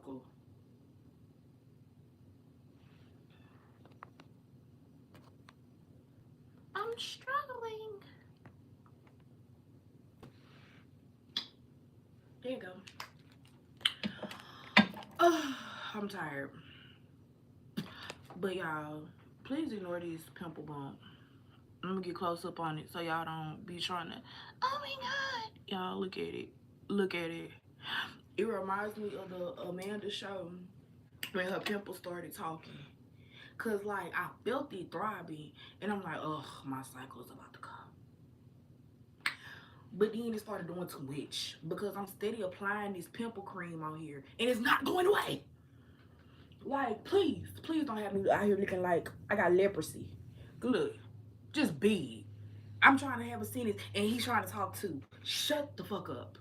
struggle. I'm struggling. There you go. I'm tired. But y'all, please ignore this pimple bump. I'm gonna get close up on it so y'all don't be trying to, oh my god. Y'all, look at it. Look at it. It reminds me of the Amanda show when her pimples started talking. Cause like I felt it throbbing and I'm like, ugh, my cycle is about to come. But then it started doing too much because I'm steady applying this pimple cream on here and it's not going away. Like, please, please don't have me out here looking like I got leprosy. Look, just big. I'm trying to have a sentence and he's trying to talk too. Shut the fuck up.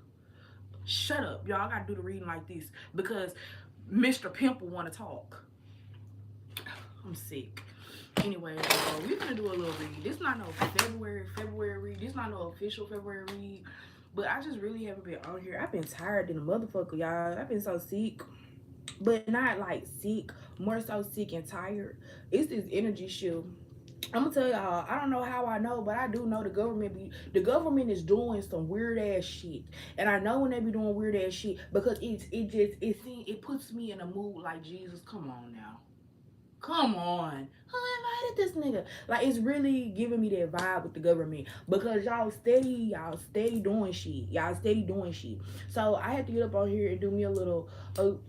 Shut up. Y'all gotta do the reading like this because Mr. Pimple wanna talk. I'm sick. Anyway, we're gonna do a little read. This not no February read. This not no official February read. But I just really haven't been on here. I've been tired than a motherfucker, y'all. I've been so sick. But not like sick, more so sick and tired. It's this energy shift. I'm gonna tell y'all, I don't know how I know, but I do know the government is doing some weird ass shit. And I know when they be doing weird ass shit because it puts me in a mood like, Jesus, come on now. Come on. Who invited this nigga? Like, it's really giving me that vibe with the government because y'all steady doing shit. Y'all steady doing shit. So I had to get up on here and do me a little,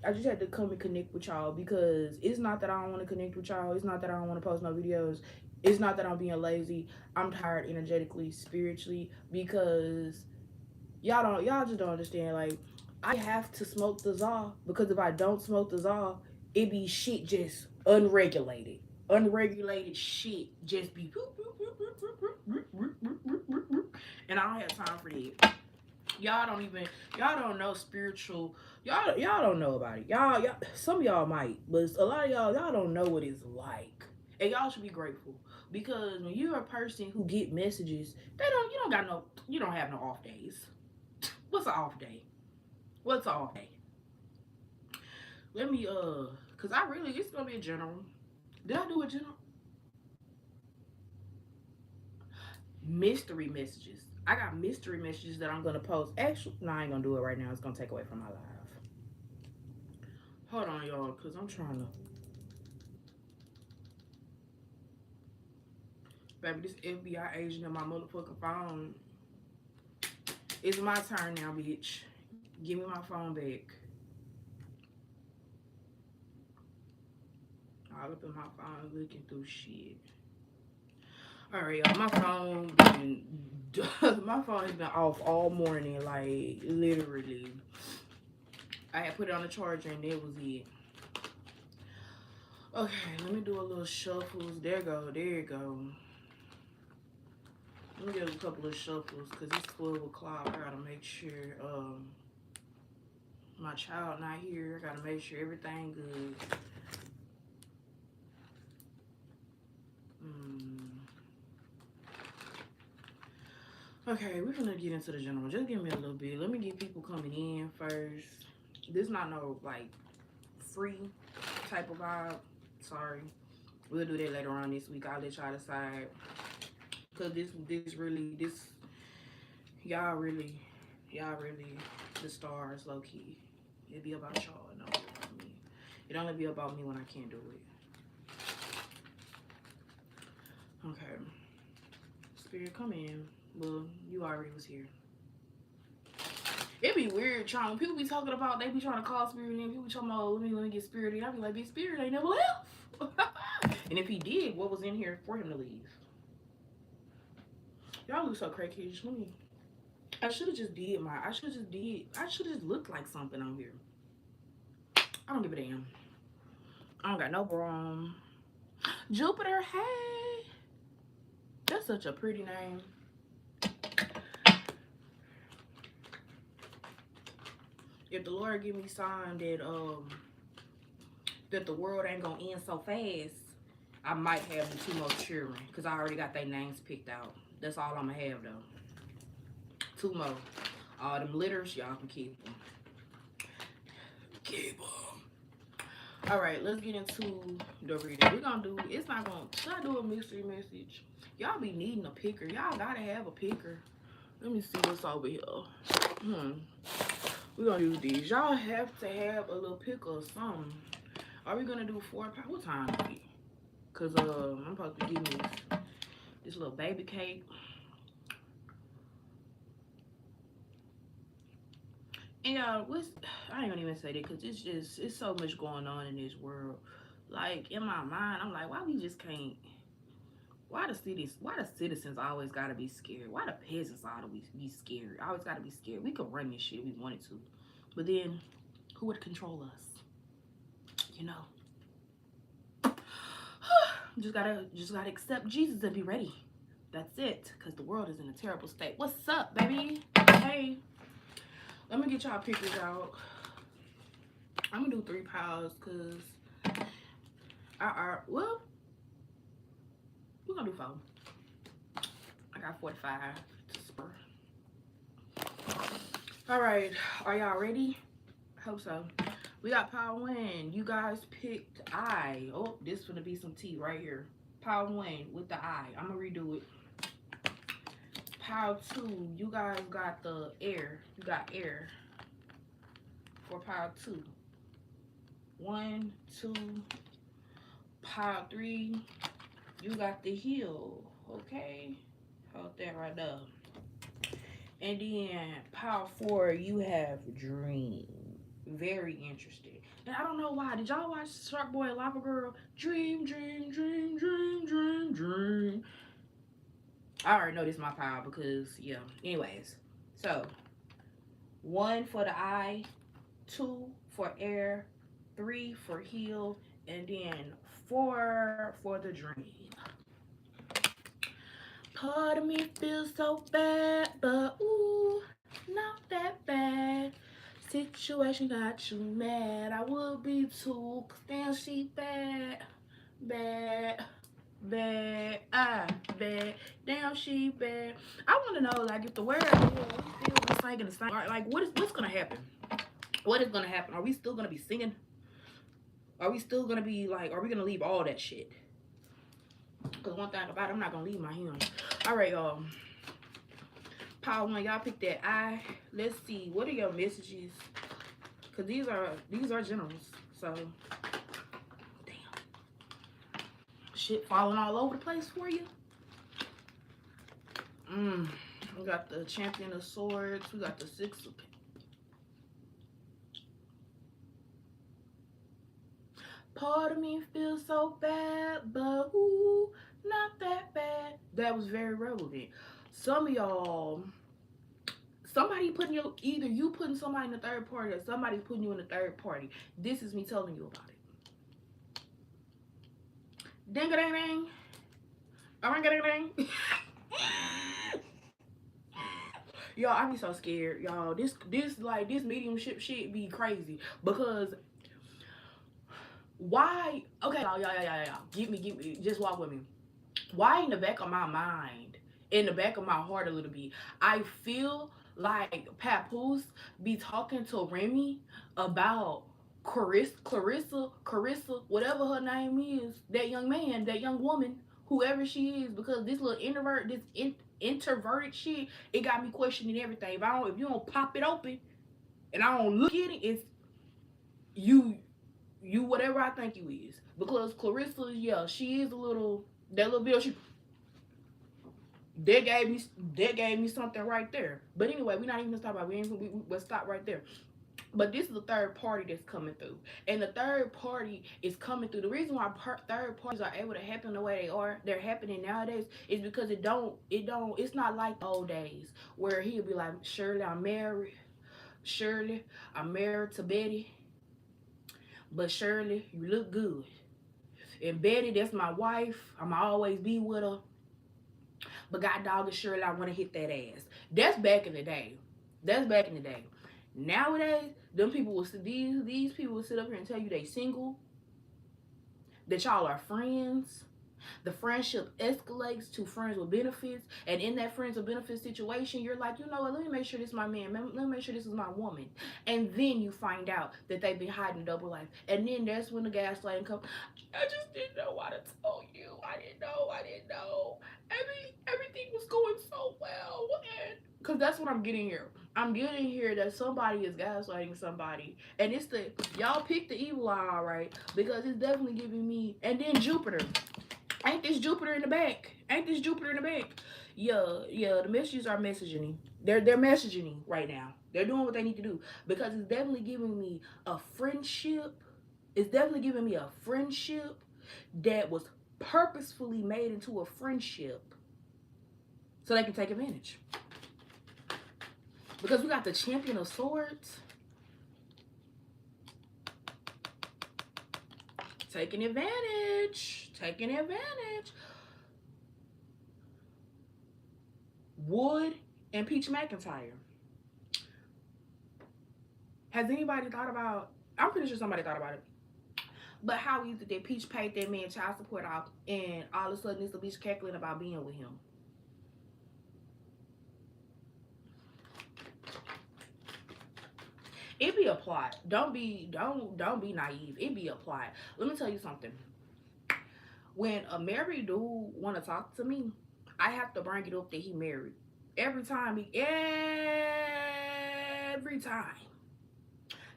I just had to come and connect with y'all because it's not that I don't want to connect with y'all. It's not that I don't want to post no videos. It's not that I'm being lazy. I'm tired energetically, spiritually because y'all just don't understand. Like, I have to smoke the Zaw because if I don't smoke the Zaw, it be shit just unregulated. Unregulated shit just be and I don't have time for that. Y'all don't know spiritual. Y'all don't know about it. Y'all some of y'all might, but a lot of y'all don't know what it's like. And y'all should be grateful because when you're a person who get messages, you don't have no off days. What's an off day? What's an off day? Let me cause it's gonna be a general. Did I do a general? Mystery messages. I got mystery messages that I'm gonna post. Actually, no, I ain't gonna do it right now. It's gonna take away from my live. Hold on, y'all, cause I'm trying to. Baby, this FBI agent in my motherfucking phone. It's my turn now, bitch. Give me my phone back. All up in my phone looking through shit. Alright, y'all. My phone has been off all morning, like literally. I had put it on the charger and that was it. Okay, let me do a little shuffles. There you go. Let me get a couple of shuffles because it's 12 o'clock. I gotta make sure my child not here. I gotta make sure everything good. Okay, we're gonna get into the general. Just give me a little bit. Let me get people coming in first. This not no like free type of vibe. Sorry. We'll do that later on this week. I'll let y'all decide. Cause y'all really the stars, low key. It be about y'all, not about me. It only be about me when I can't do it. Okay. Spirit, come in. Well, you already was here. It be weird trying. People be talking about they be trying to call Spirit in. People be talking about let me get Spirit in. I be like, big Spirit ain't never left. And if he did, what was in here for him to leave? Y'all look so crazy. Let me. I should have just looked like something on here. I don't give a damn. I don't got no brom. Jupiter, hey. That's such a pretty name. If the Lord give me sign that the world ain't gonna end so fast, I might have the 2 more children because I already got their names picked out. That's all I'm gonna have though. 2 more. All them litters, y'all can keep them. Keep them. All right, let's get into the reading. We're gonna do. It's not gonna. Should I do a mystery message? Y'all be needing a picker. Y'all gotta have a picker. Let me see what's over here. We're gonna do these. Y'all have to have a little picker or something. Are we gonna do 4 pounds? What time is it? Cause I'm supposed to be getting this little baby cake. And y'all, I ain't gonna even say that because it's so much going on in this world. Like in my mind, I'm like, why we just can't? Why the citizens always gotta be scared? Why the peasants always be scared? Always gotta be scared. We could run this shit if we wanted to, but then who would control us? You know. just gotta accept Jesus and be ready. That's it, because the world is in a terrible state. What's up, baby? Hey. Let me get y'all pictures out. I'm gonna do 3 piles because well, we're gonna do 4. I got 45 to spur. All right, are y'all ready? Hope so. We got pile 1. You guys picked I. Oh, this is gonna be some tea right here. Pile 1 with the I. I'm gonna redo it. Pile 2, you guys got the air. You got air for pile 2. 1, 2. Pile 3, you got the heel. Okay, hold that right there. And then pile 4, you have dream. Very interesting. And I don't know why. Did y'all watch Shark Boy and Lava Girl? Dream, dream, dream, dream, dream, dream. I already know this is my pile because, yeah. Anyways, so 1 for the eye, 2 for air, 3 for heel, and then 4 for the dream. Part of me feels so bad, but ooh, not that bad. Situation got you mad. I would be too, cause damn she bad, bad. Bad, bad, damn she bad. I want to know, like, if the world is still singing the same, like, what's gonna happen? What is gonna happen? Are we still gonna be singing? Are we still gonna be like? Are we gonna leave all that shit? Cause one thing about it, I'm not gonna leave my hymn. All right, y'all. Pile 1, y'all pick that I. Let's see. What are your messages? Cause these are generals. So. Shit falling all over the place for you. We got the Champion of Swords. We got the 6 of Part of me feels so bad, but ooh, not that bad. That was very relevant. Some of y'all, somebody putting you, either you putting somebody in the third party or somebody putting you in the third party. This is me telling you about it. Ding a ding ding. Ding. Y'all, I be so scared. Y'all, this mediumship shit be crazy because why? Okay, y'all. Get me. Just walk with me. Why in the back of my mind, in the back of my heart a little bit, I feel like Papoose be talking to Remy about Clarissa, whatever her name is, that young man, that young woman, whoever she is, because this little introverted shit, it got me questioning everything. If you don't pop it open and I don't look at it, it's you whatever I think you is. Because Clarissa, yeah, she is that little bit. That gave me something right there. But anyway, we're not even gonna stop about we'll stop right there. But this is the third party that's coming through. And the third party is coming through. The reason why third parties are able to happen the way they're happening nowadays, is because it's not like the old days where he'll be like, Shirley, I'm married to Betty. But Shirley, you look good. And Betty, that's my wife. I'ma always be with her. But God dog Shirley, I want to hit that ass. That's back in the day. Nowadays, them people will these people will sit up here and tell you they single, that y'all are friends, The friendship escalates to friends with benefits, and in that friends with benefits situation, you're like, you know what, let me make sure this is my man, let me make sure this is my woman. And then you find out that they've been hiding a double life. And then that's when the gaslighting comes. I just didn't know what to tell you. I didn't know. Everything was going so well. And because that's what I'm getting here. I'm getting here that somebody is gaslighting somebody. And it's the, y'all pick the evil eye, all right? Because it's definitely giving me, and then Jupiter. Ain't this Jupiter in the back? Ain't this Jupiter in the back? Yeah, the messages are messaging. They're messaging right now. They're doing what they need to do. Because it's definitely giving me a friendship. It's definitely giving me a friendship that was purposefully made into a friendship so they can take advantage. Because we got the Champion of Swords. Taking advantage. Wood and Peach McIntyre. Has anybody thought about, I'm pretty sure somebody thought about it, but how easy did Peach paid that man child support off and all of a sudden this little bitch cackling about being with him? It be a plot. Don't be naive. It be a plot. Let me tell you something. When a married dude want to talk to me, I have to bring it up that he married. Every time.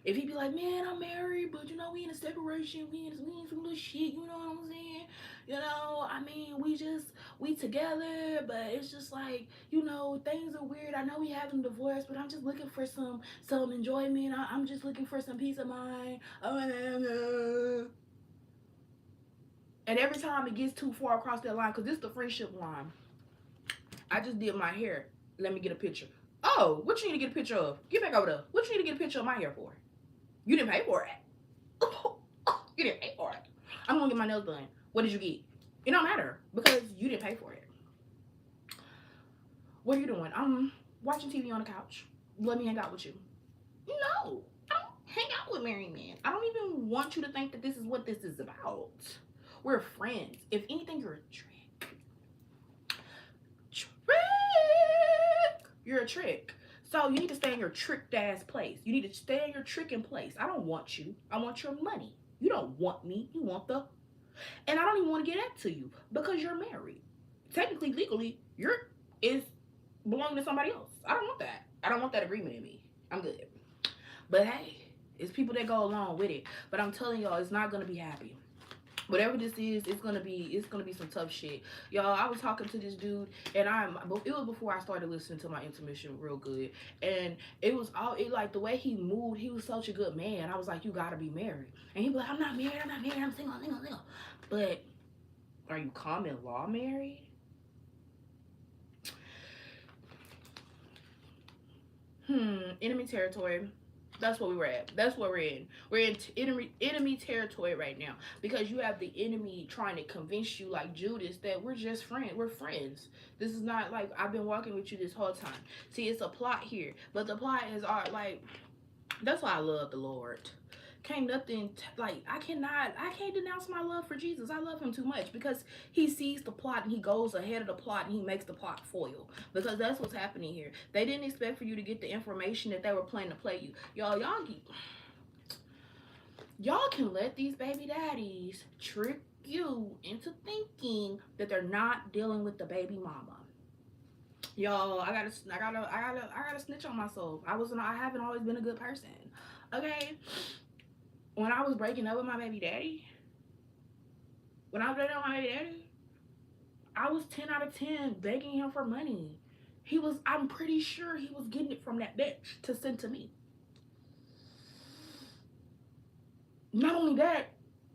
If he be like, man, I'm married, but you know, we in a separation, we in some little shit, you know what I'm saying? You know, I mean, we together, but it's just like, you know, things are weird. I know we having a divorce, but I'm just looking for some enjoyment. I'm just looking for some peace of mind. And every time it gets too far across that line, because this is the friendship line. I just did my hair. Let me get a picture. Oh, what you need to get a picture of? Get back over there. What you need to get a picture of my hair for? You didn't pay for it. You didn't pay for it. I'm going to get my nails done. What did you get? It don't matter because you didn't pay for it. What are you doing? I'm watching TV on the couch. Let me hang out with you. No, I don't hang out with married men. I don't even want you to think that this is what this is about. We're friends. If anything, you're a trick. You're a trick. So you need to stay in your tricked ass place. You need to stay in your tricking place. I don't want you. I want your money. You don't want me. You want the... And I don't even want to get that to you because you're married. Technically, legally, is belonging to somebody else. I don't want that. I don't want that agreement in me. I'm good. But hey, it's people that go along with it. But I'm telling y'all, it's not going to be happy. Whatever this is, it's gonna be some tough shit. Y'all, I was talking to this dude, and it was before I started listening to my intermission real good. And it was like the way he moved, he was such a good man. I was like, you gotta be married. And he'd be like, I'm not married, I'm single. But are you common law married? Enemy territory. That's what we were at. That's what we're in. We're in enemy territory right now because you have the enemy trying to convince you, like Judas, that we're just friends. We're friends. This is not like I've been walking with you this whole time. See, it's a plot here, but the plot is like, that's why I love the Lord. Can't nothing I can't denounce my love for Jesus. I love him too much because he sees the plot and he goes ahead of the plot and he makes the plot foil, because that's what's happening here. They didn't expect for you to get the information that they were planning to play you. Y'all can let these baby daddies trick you into thinking that they're not dealing with the baby mama. Y'all, I gotta snitch on myself. I haven't always been a good person. Okay? When I was breaking up with my baby daddy, I was 10 out of 10 begging him for money. I'm pretty sure he was getting it from that bitch to send to me. Not only that,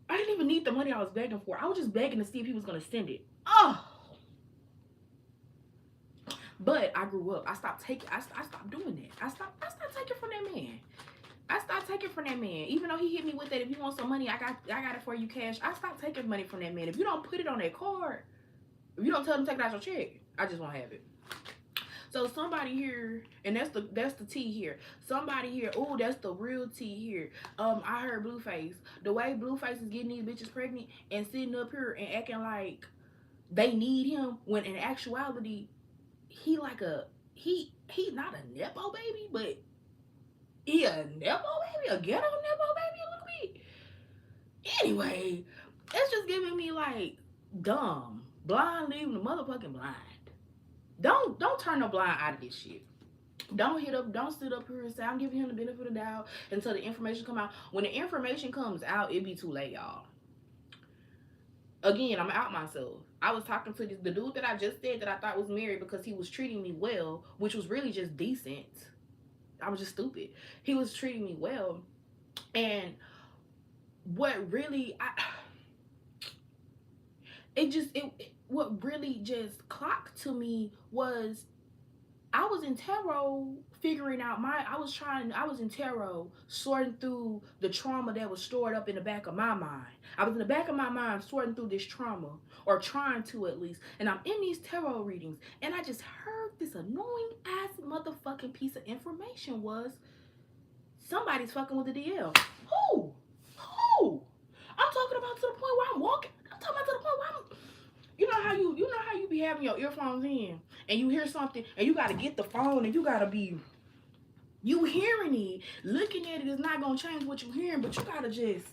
I didn't even need the money I was begging for. I was just begging to see if he was going to send it. Oh! But I grew up. I stopped doing that. I stopped taking from that man. I stopped taking from that man. Even though he hit me with that, if you want some money, I got it for you cash. I stopped taking money from that man. If you don't put it on that card, if you don't tell them to take it out your check, I just won't have it. So somebody here, and that's the tea here. Somebody here, oh, that's the real tea here. I heard Blueface. The way Blueface is getting these bitches pregnant and sitting up here and acting like they need him when in actuality he like a he's not a nepo baby, but he a nepo baby, a ghetto nepo baby. Look at me. Anyway, it's just giving me like dumb, blind leading the motherfucking blind. Don't turn no blind out of this shit. Don't sit up here and say I'm giving him the benefit of the doubt until the information come out. When the information comes out, it be too late, y'all. Again, I'm out myself. I was talking to the dude that I just said that I thought was married because he was treating me well, which was really just decent. I was just stupid. He was treating me well. And what really what really just clocked to me was I was in tarot figuring out I was in tarot sorting through the trauma that was stored up in the back of my mind. I was in the back of my mind sorting through this trauma, or trying to at least, and I'm in these tarot readings, and I just heard this annoying ass motherfucking piece of information was somebody's fucking with the DL. Who? I'm talking about to the point where I'm walking. I'm talking about to the point where I'm. You know how you be having your earphones in and you hear something and you gotta get the phone and you gotta be you hearing it, looking at it is not gonna change what you're hearing, but you gotta just.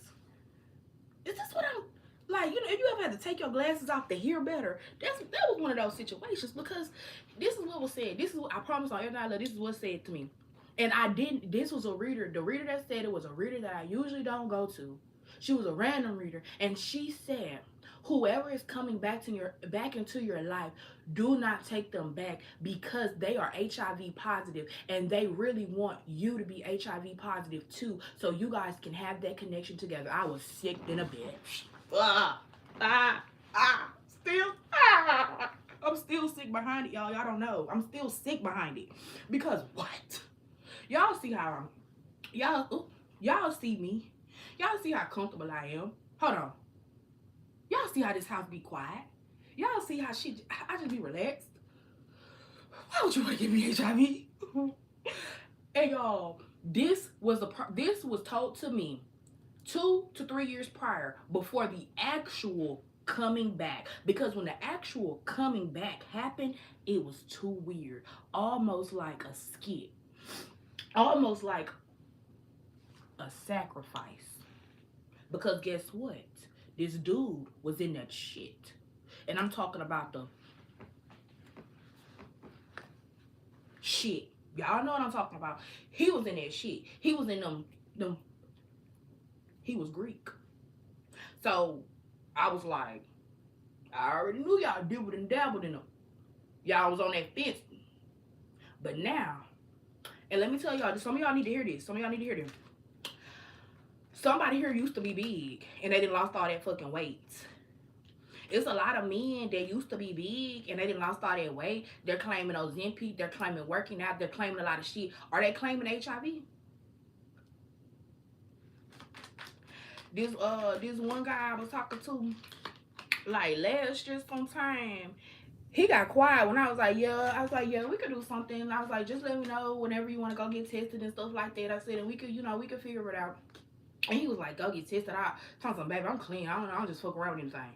Is this what I'm like? You know, if you ever had to take your glasses off to hear better, that was one of those situations because this is what was said. This is what I promise on every night. This is what said to me, and I didn't. This was a reader. The reader that said it was a reader that I usually don't go to. She was a random reader, and she said, whoever is coming back into your life, do not take them back because they are HIV positive and they really want you to be HIV positive too, so you guys can have that connection together. I was sick in a bitch. I'm still sick behind it, y'all. Y'all don't know. I'm still sick behind it because what? Y'all see how y'all see me. Y'all see how comfortable I am. Hold on. Y'all see how this house be quiet. Y'all see how I just be relaxed. Why would you want to give me HIV? And y'all, this was told to me 2 to 3 years prior, before the actual coming back. Because when the actual coming back happened, it was too weird. Almost like a skit. Almost like a sacrifice. Because guess what? This dude was in that shit. And I'm talking about the shit. Y'all know what I'm talking about. He was in that shit. He was in them. He was Greek. So I was like, I already knew y'all dibbled and dabbled in them. Y'all was on that fence. But now, and let me tell y'all, some of y'all need to hear this. Somebody here used to be big and they done lost all that fucking weight. It's a lot of men that used to be big and they done lost all that weight. They're claiming Ozempic, they're claiming working out, they're claiming a lot of shit. Are they claiming HIV? This one guy I was talking to, like last year sometime, he got quiet when I was like, yeah, we could do something. I was like, just let me know whenever you want to go get tested and stuff like that. I said, and we could figure it out. And he was like, go get tested. I told him, baby, I'm clean. I don't just fuck around with anything.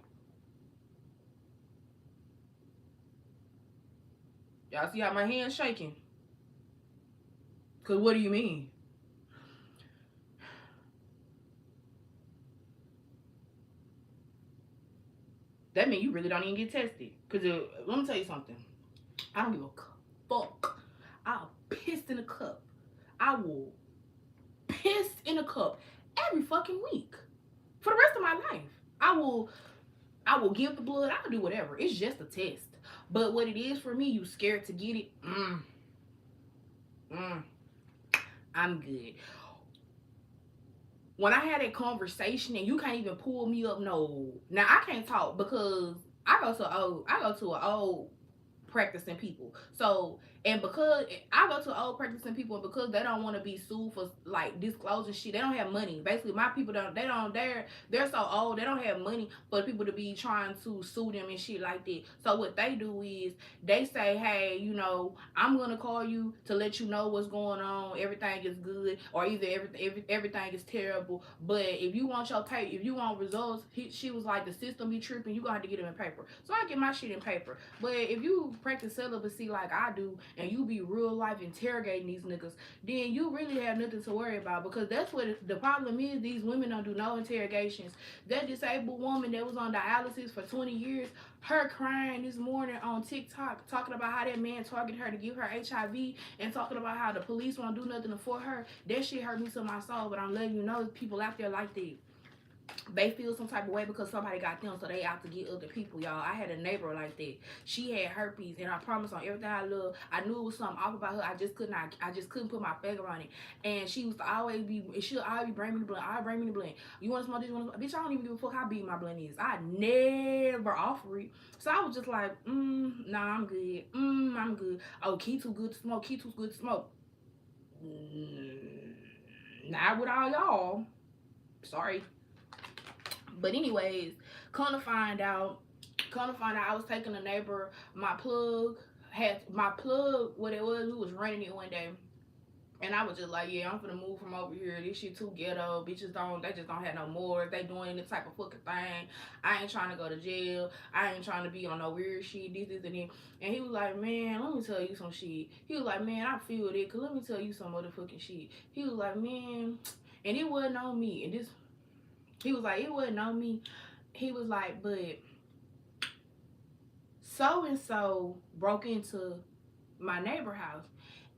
Y'all see how my hand's shaking? Because what do you mean? That means you really don't even get tested. Because let me tell you something. I don't give a fuck. I'll piss in a cup. I will piss in a cup every fucking week for the rest of my life. I will give the blood. I'll do whatever. It's just a test. But what it is for me, you scared to get it. I'm good. When I had that conversation and you can't even pull me up, no. Now I can't talk because I go to an old practicing people. So And because I go to old practicing people, and because they don't want to be sued for like disclosing shit, they don't have money. Basically, my people they're so old, they don't have money for people to be trying to sue them and shit like that. So what they do is they say, hey, I'm gonna call you to let you know what's going on, everything is good, or either everything is terrible. But if you want your pay, if you want results, she was like, the system be tripping, you gonna have to get them in paper. So I get my shit in paper. But if you practice celibacy like I do, and you be real life interrogating these niggas, then you really have nothing to worry about, because that's what the problem is. These women don't do no interrogations. That disabled woman that was on dialysis for 20 years, her crying this morning on TikTok, talking about how that man targeted her to give her HIV, and talking about how the police won't do nothing for her. That shit hurt me to my soul. But I'm letting you know, people out there like that, they feel some type of way because somebody got them, so they out to get other people, y'all. I had a neighbor like that. She had herpes, and I promise on everything I love, I knew it was something off about her. I just couldn't put my finger on it. And she'll always be bring me the blunt. I'll bring me the blunt. You want to smoke this? Bitch, I don't even give a fuck how big my blunt is. I never offer it. So I was just like, nah, I'm good. I'm good. Oh, Key too good to smoke. Key too good to smoke. Not with all y'all. Sorry. But anyways, come to find out, I was taking a neighbor, my plug, what it was, we was renting it one day. And I was just like, yeah, I'm finna move from over here. This shit too ghetto. Bitches they just don't have no more. They doing any type of fucking thing. I ain't trying to go to jail. I ain't trying to be on no weird shit, this, and that. And he was like, man, let me tell you some shit. He was like, man, I feel it, cause let me tell you some motherfucking shit. He was like, man, and it wasn't on me. And this, he was like, it wasn't on me. He was like, but so-and-so broke into my neighbor house,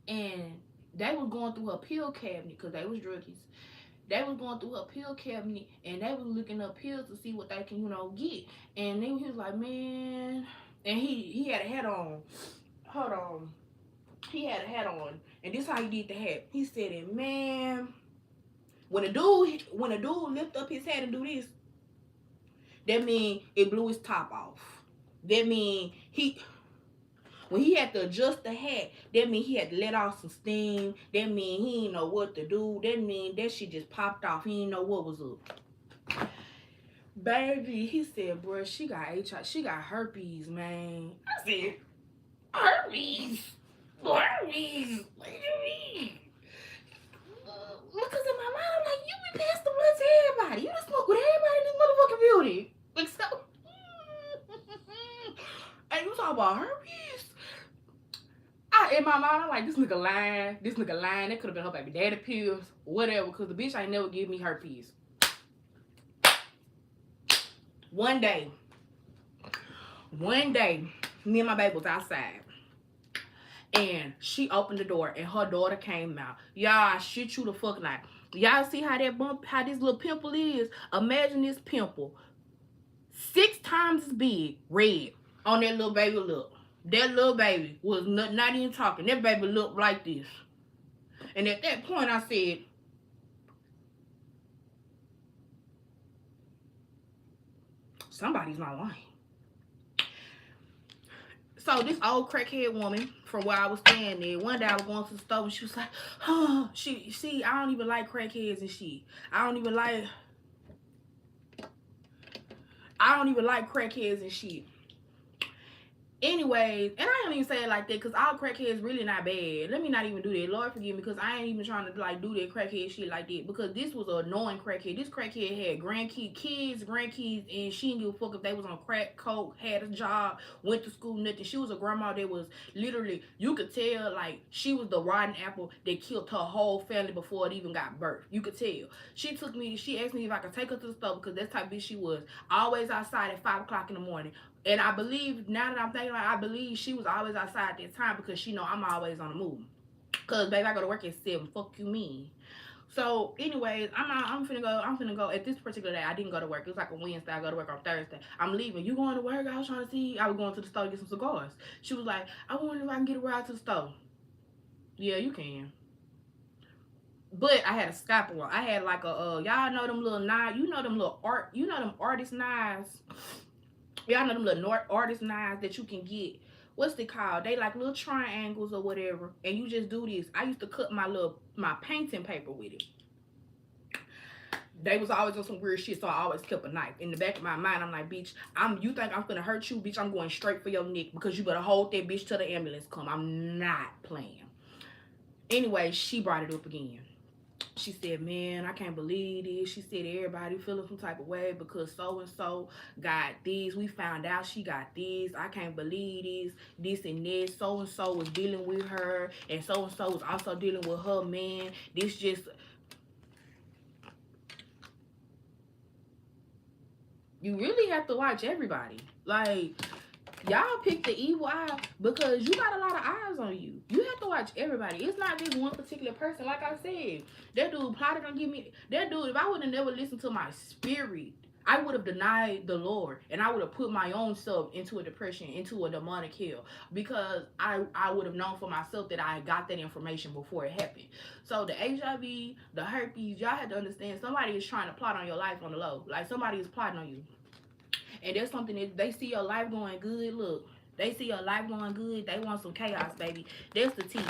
and they was going through her pill cabinet, because they was druggies. They was going through her pill cabinet, and they was looking up pills to see what they can, get. And then he was like, man, and he had a hat on. Hold on. He had a hat on, and this how he did the hat. He said, man, when a dude lift up his hat and do this, that mean it blew his top off. That mean when he had to adjust the hat, that mean he had to let off some steam. That mean he didn't know what to do. That mean that shit just popped off. He didn't know what was up. Baby, he said, bro, she got HIV. She got herpes, man. I said, herpes? Herpes? What do you mean? Because in my mind, I'm like, you be passing the blood to everybody. You just smoke with everybody in this motherfucking building. Like, so. And you talk about herpes? In my mind, I'm like, this nigga lying. That could have been her baby daddy pills, whatever, because the bitch ain't never give me herpes. One day, me and my baby was outside, and she opened the door, and her daughter came out. Y'all, I shit you the fuck not. Y'all see how this little pimple is? Imagine this pimple 6 times as big, red, on that little baby lip. That little baby was not even talking. That baby looked like this. And at that point, I said, somebody's not lying. So this old crackhead woman from where I was staying there, one day I was going to the store, and she was like, oh, I don't even like crackheads and shit. I don't even like crackheads and shit. Anyways, and I don't even say it like that, because all crackheads really not bad. Let me not even do that. Lord forgive me, because I ain't even trying to like do that crackhead shit like that, because this was an annoying crackhead. This crackhead had grandkids, and she didn't give a fuck if they was on crack, coke, had a job, went to school, nothing. She was a grandma that was literally, you could tell, like, she was the rotten apple that killed her whole family before it even got birthed. You could tell. She asked me if I could take her to the store, because that's the type of bitch she was. Always outside at 5 o'clock in the morning. And I believe, now that I'm thinking about it, I believe she was always outside at that time, because she know I'm always on the move. Because, baby, I go to work at 7. Fuck you mean. So, anyways, I'm finna go. At this particular day, I didn't go to work. It was like a Wednesday. I go to work on Thursday. I'm leaving. You going to work? I was trying to see. I was going to the store to get some cigars. She was like, I wonder if I can get a ride to the store. Yeah, you can. But I had a scalpel on. I had like a, y'all know them little knives. You know them artist knives. Y'all know them little artist knives that you can get what's it called? They like little triangles or whatever, and you just do this. I used to cut my painting paper with it. They was always on some weird shit, so I always kept a knife. In the back of my mind, I'm like, bitch, you think I'm gonna hurt you, bitch? I'm going straight for your neck because you better hold that bitch till the ambulance come. I'm not playing. Anyway, she brought it up again. She said, man, I can't believe this. She said, everybody feeling some type of way because so-and-so got these. We found out she got these. I can't believe this and this. So-and-so was dealing with her, and so-and-so was also dealing with her man. This just... You really have to watch everybody. Like, y'all pick the evil eye because you got a lot of eyes on you. You have to watch everybody. It's not just one particular person. Like I said, that dude plotted on give me... That dude, if I would have never listened to my spirit, I would have denied the Lord. And I would have put my own self into a depression, into a demonic hell. Because I would have known for myself that I got that information before it happened. So the HIV, the herpes, y'all have to understand somebody is trying to plot on your life on the low. Like somebody is plotting on you. And there's something that they see your life going good. Look, they see your life going good. They want some chaos, baby. That's the tea.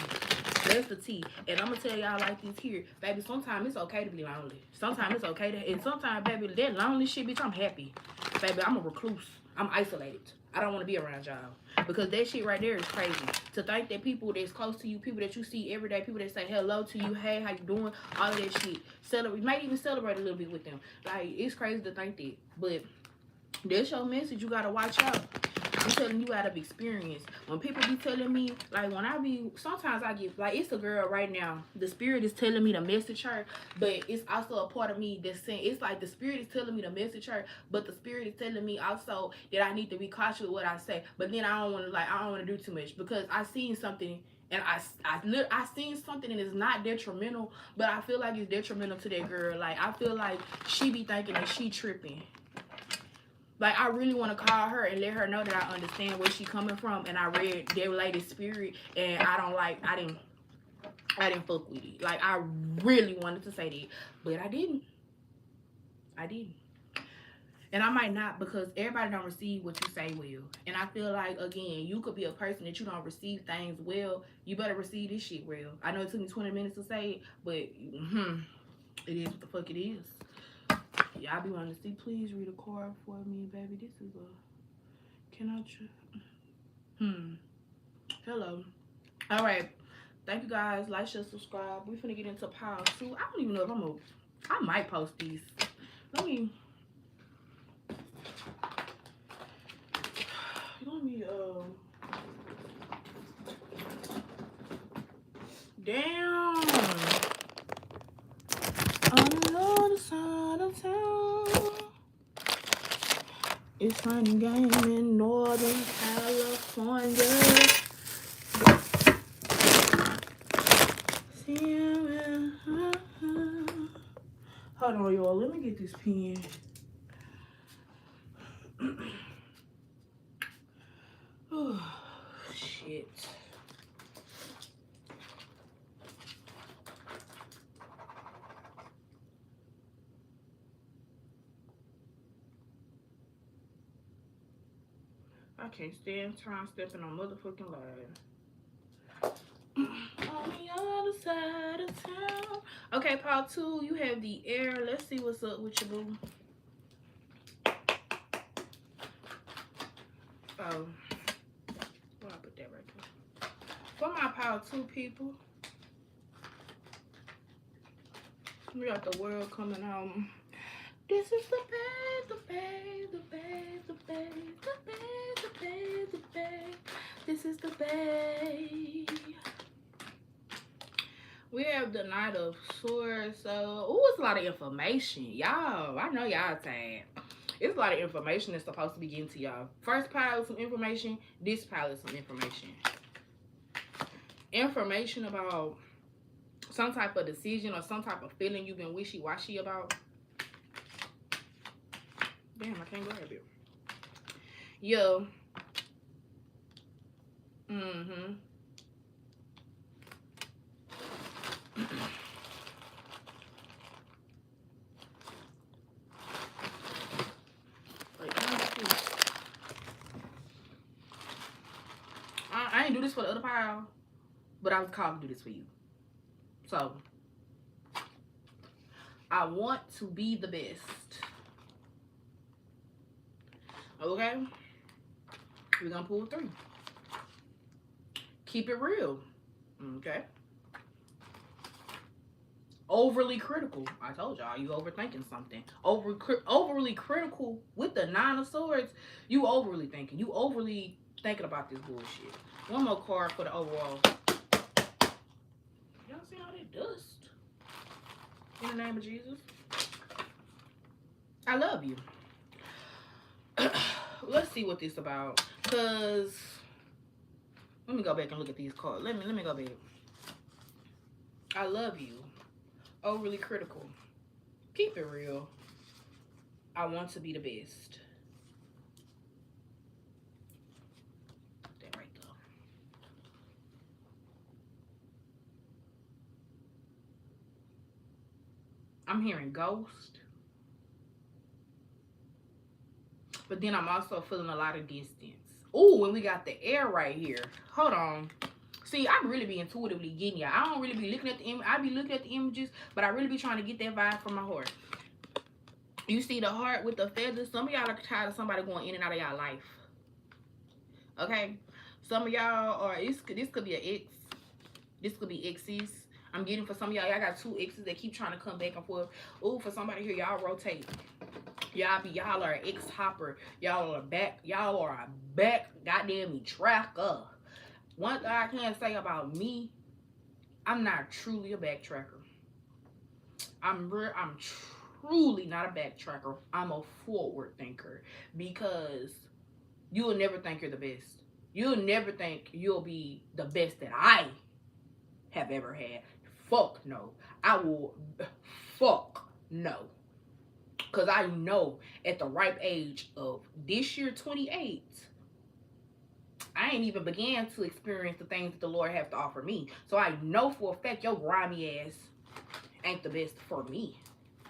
That's the tea. And I'm going to tell y'all like this here. Baby, sometimes it's okay to be lonely. Sometimes it's okay to... And sometimes, baby, that lonely shit, bitch, I'm happy. Baby, I'm a recluse. I'm isolated. I don't want to be around y'all. Because that shit right there is crazy. To think that people that's close to you, people that you see every day, people that say hello to you, hey, how you doing, all of that shit. Celebrate. You might even celebrate a little bit with them. Like, it's crazy to think that. But... that's your message. You gotta watch out. I'm telling you out of experience. When people be telling me, like when I be, sometimes I get, like it's a girl right now. The spirit is telling me to message her, but it's also a part of me that's saying, it's like the spirit is telling me to message her, but the spirit is telling me also that I need to be cautious with what I say. But then I don't want to do too much because I seen something. And I seen something and it's not detrimental, but I feel like it's detrimental to that girl. Like I feel like she be thinking that she tripping. Like, I really want to call her and let her know that I understand where she coming from. And I read their latest spirit. And I didn't fuck with it. Like, I really wanted to say that. But I didn't. And I might not because everybody don't receive what you say well. And I feel like, again, you could be a person that you don't receive things well. You better receive this shit well. I know it took me 20 minutes to say it. But, it is what the fuck it is. Y'all be wanting to see, please read a card for me, baby. This is a, can I hello. All right, thank you guys. Like, share, subscribe. We finna get into pile 2. I don't even know if I might post these. Let me damn. On the other side of town, it's sunny game in Northern California. Hold on, y'all. Let me get this pen. Oh, shit. I can't stand trying stepping on motherfucking line. On the other side of town. Okay, part 2, you have the air. Let's see what's up with your boo. Oh, well, I put that right there. For my part 2 people, we got the world coming home. This is the bed, the bed, the bed, the bed, the bed, the bed, the bed. This is the bed. We have the Knight of Swords. So, it's a lot of information. Y'all, I know y'all tired. It's a lot of information that's supposed to be getting to y'all. First pile is some information. This pile is some information. Information about some type of decision or some type of feeling you've been wishy-washy about. Damn, I can't grab it. Yo. this for the other pile, but I was called to do this for you. So, I want to be the best. Okay? We're going to pull 3. Keep it real. Okay? Overly critical. I told y'all, you overthinking something. Overly critical with the 9 of Swords. You overly thinking. You overly thinking about this bullshit. One more card for the overall. Y'all see all that dust? In the name of Jesus. I love you. Let's see what this about. Because let me go back and look at these cards. Let me go back. I love you. Overly critical. Keep it real. I want to be the best. That right there. I'm hearing ghost. But then I'm also feeling a lot of distance. Ooh, and we got the air right here. Hold on. See, I really be intuitively getting y'all. I don't really be looking at the image. I be looking at the images, but I really be trying to get that vibe from my heart. You see the heart with the feathers? Some of y'all are tired of somebody going in and out of y'all life. Okay? Some of y'all are, this could be an ex. This could be exes. I'm getting for some of y'all got 2 exes that keep trying to come back and forth. Ooh, for somebody here, y'all rotate. Y'all are an ex-hopper. Y'all are a back goddamn me tracker. One thing I can say about me, I'm not truly a backtracker. I'm truly not a backtracker. I'm a forward thinker, because you'll never think you're the best. You'll never think you'll be the best that I have ever had. Fuck no. I will. Fuck no. Because I know at the ripe age of this year, 28, I ain't even began to experience the things that the Lord has to offer me. So I know for a fact your grimy ass ain't the best for me.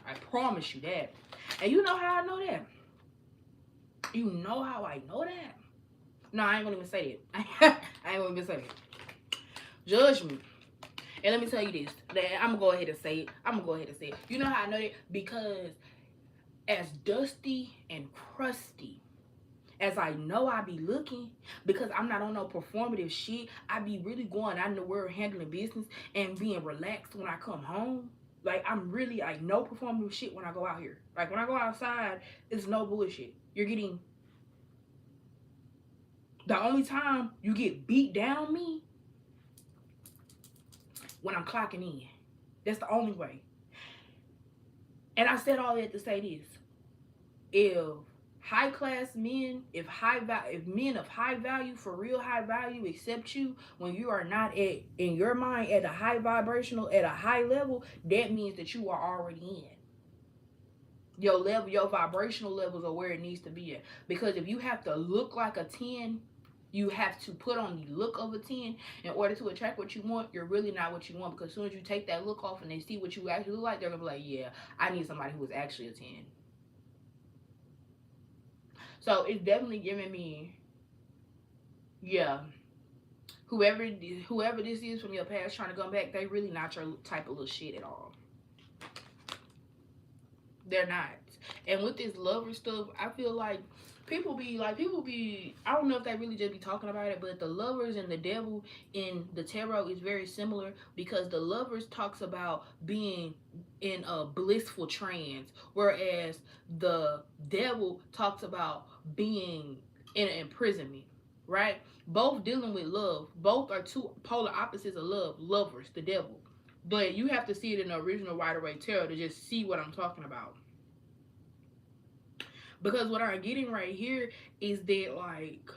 I promise you that. And you know how I know that? You know how I know that? No, I ain't gonna even say that. I ain't gonna even say that. Judgment. And let me tell you this. I'm gonna go ahead and say it. You know how I know that? Because as dusty and crusty as I know I be looking, because I'm not on no performative shit, I be really going out in the world handling business and being relaxed when I come home. Like, I'm really like no performative shit when I go out here. Like, when I go outside, it's no bullshit. You're getting, the only time you get beat down me, when I'm clocking in. That's the only way. And I said all that to say this. If high class men, if men of high value, for real high value, accept you when you are not in your mind at a high vibrational, at a high level, that means that you are already in. Your vibrational levels are where it needs to be at. Because if you have to look like a 10, you have to put on the look of a 10 in order to attract what you want. You're really not what you want, because as soon as you take that look off and they see what you actually look like, they're gonna be like, yeah, I need somebody who is actually a 10. So it's definitely giving me, yeah, whoever this is from your past trying to come back, they really not your type of little shit at all. They're not. And with this lover stuff, I feel like people be, I don't know if they really just be talking about it, but the lovers and the devil in the tarot is very similar, because the lovers talks about being in a blissful trance, whereas the devil talks about being in an imprisonment, right? Both dealing with love. Both are 2 polar opposites of love. Lovers, the devil. But you have to see it in the original Rider-Waite Tarot to just see what I'm talking about. Because what I'm getting right here is that, like,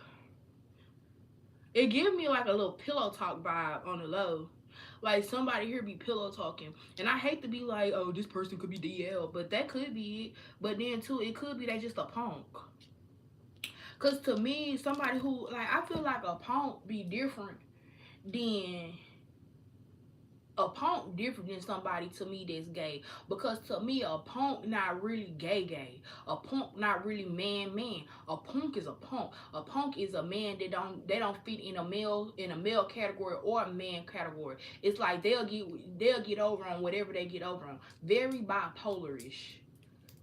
it gives me like a little pillow talk vibe on the low. Like, somebody here be pillow talking. And I hate to be like, oh, this person could be DL. But that could be it. But then, too, it could be they just a punk. Because to me, somebody who, like, I feel like a punk be different than a punk different than somebody to me that's gay, because to me a punk not really gay. A punk not really man. A punk is a punk. A punk is a man that don't fit in a male category or a man category. It's like they'll get over on whatever they get over on. Very bipolarish.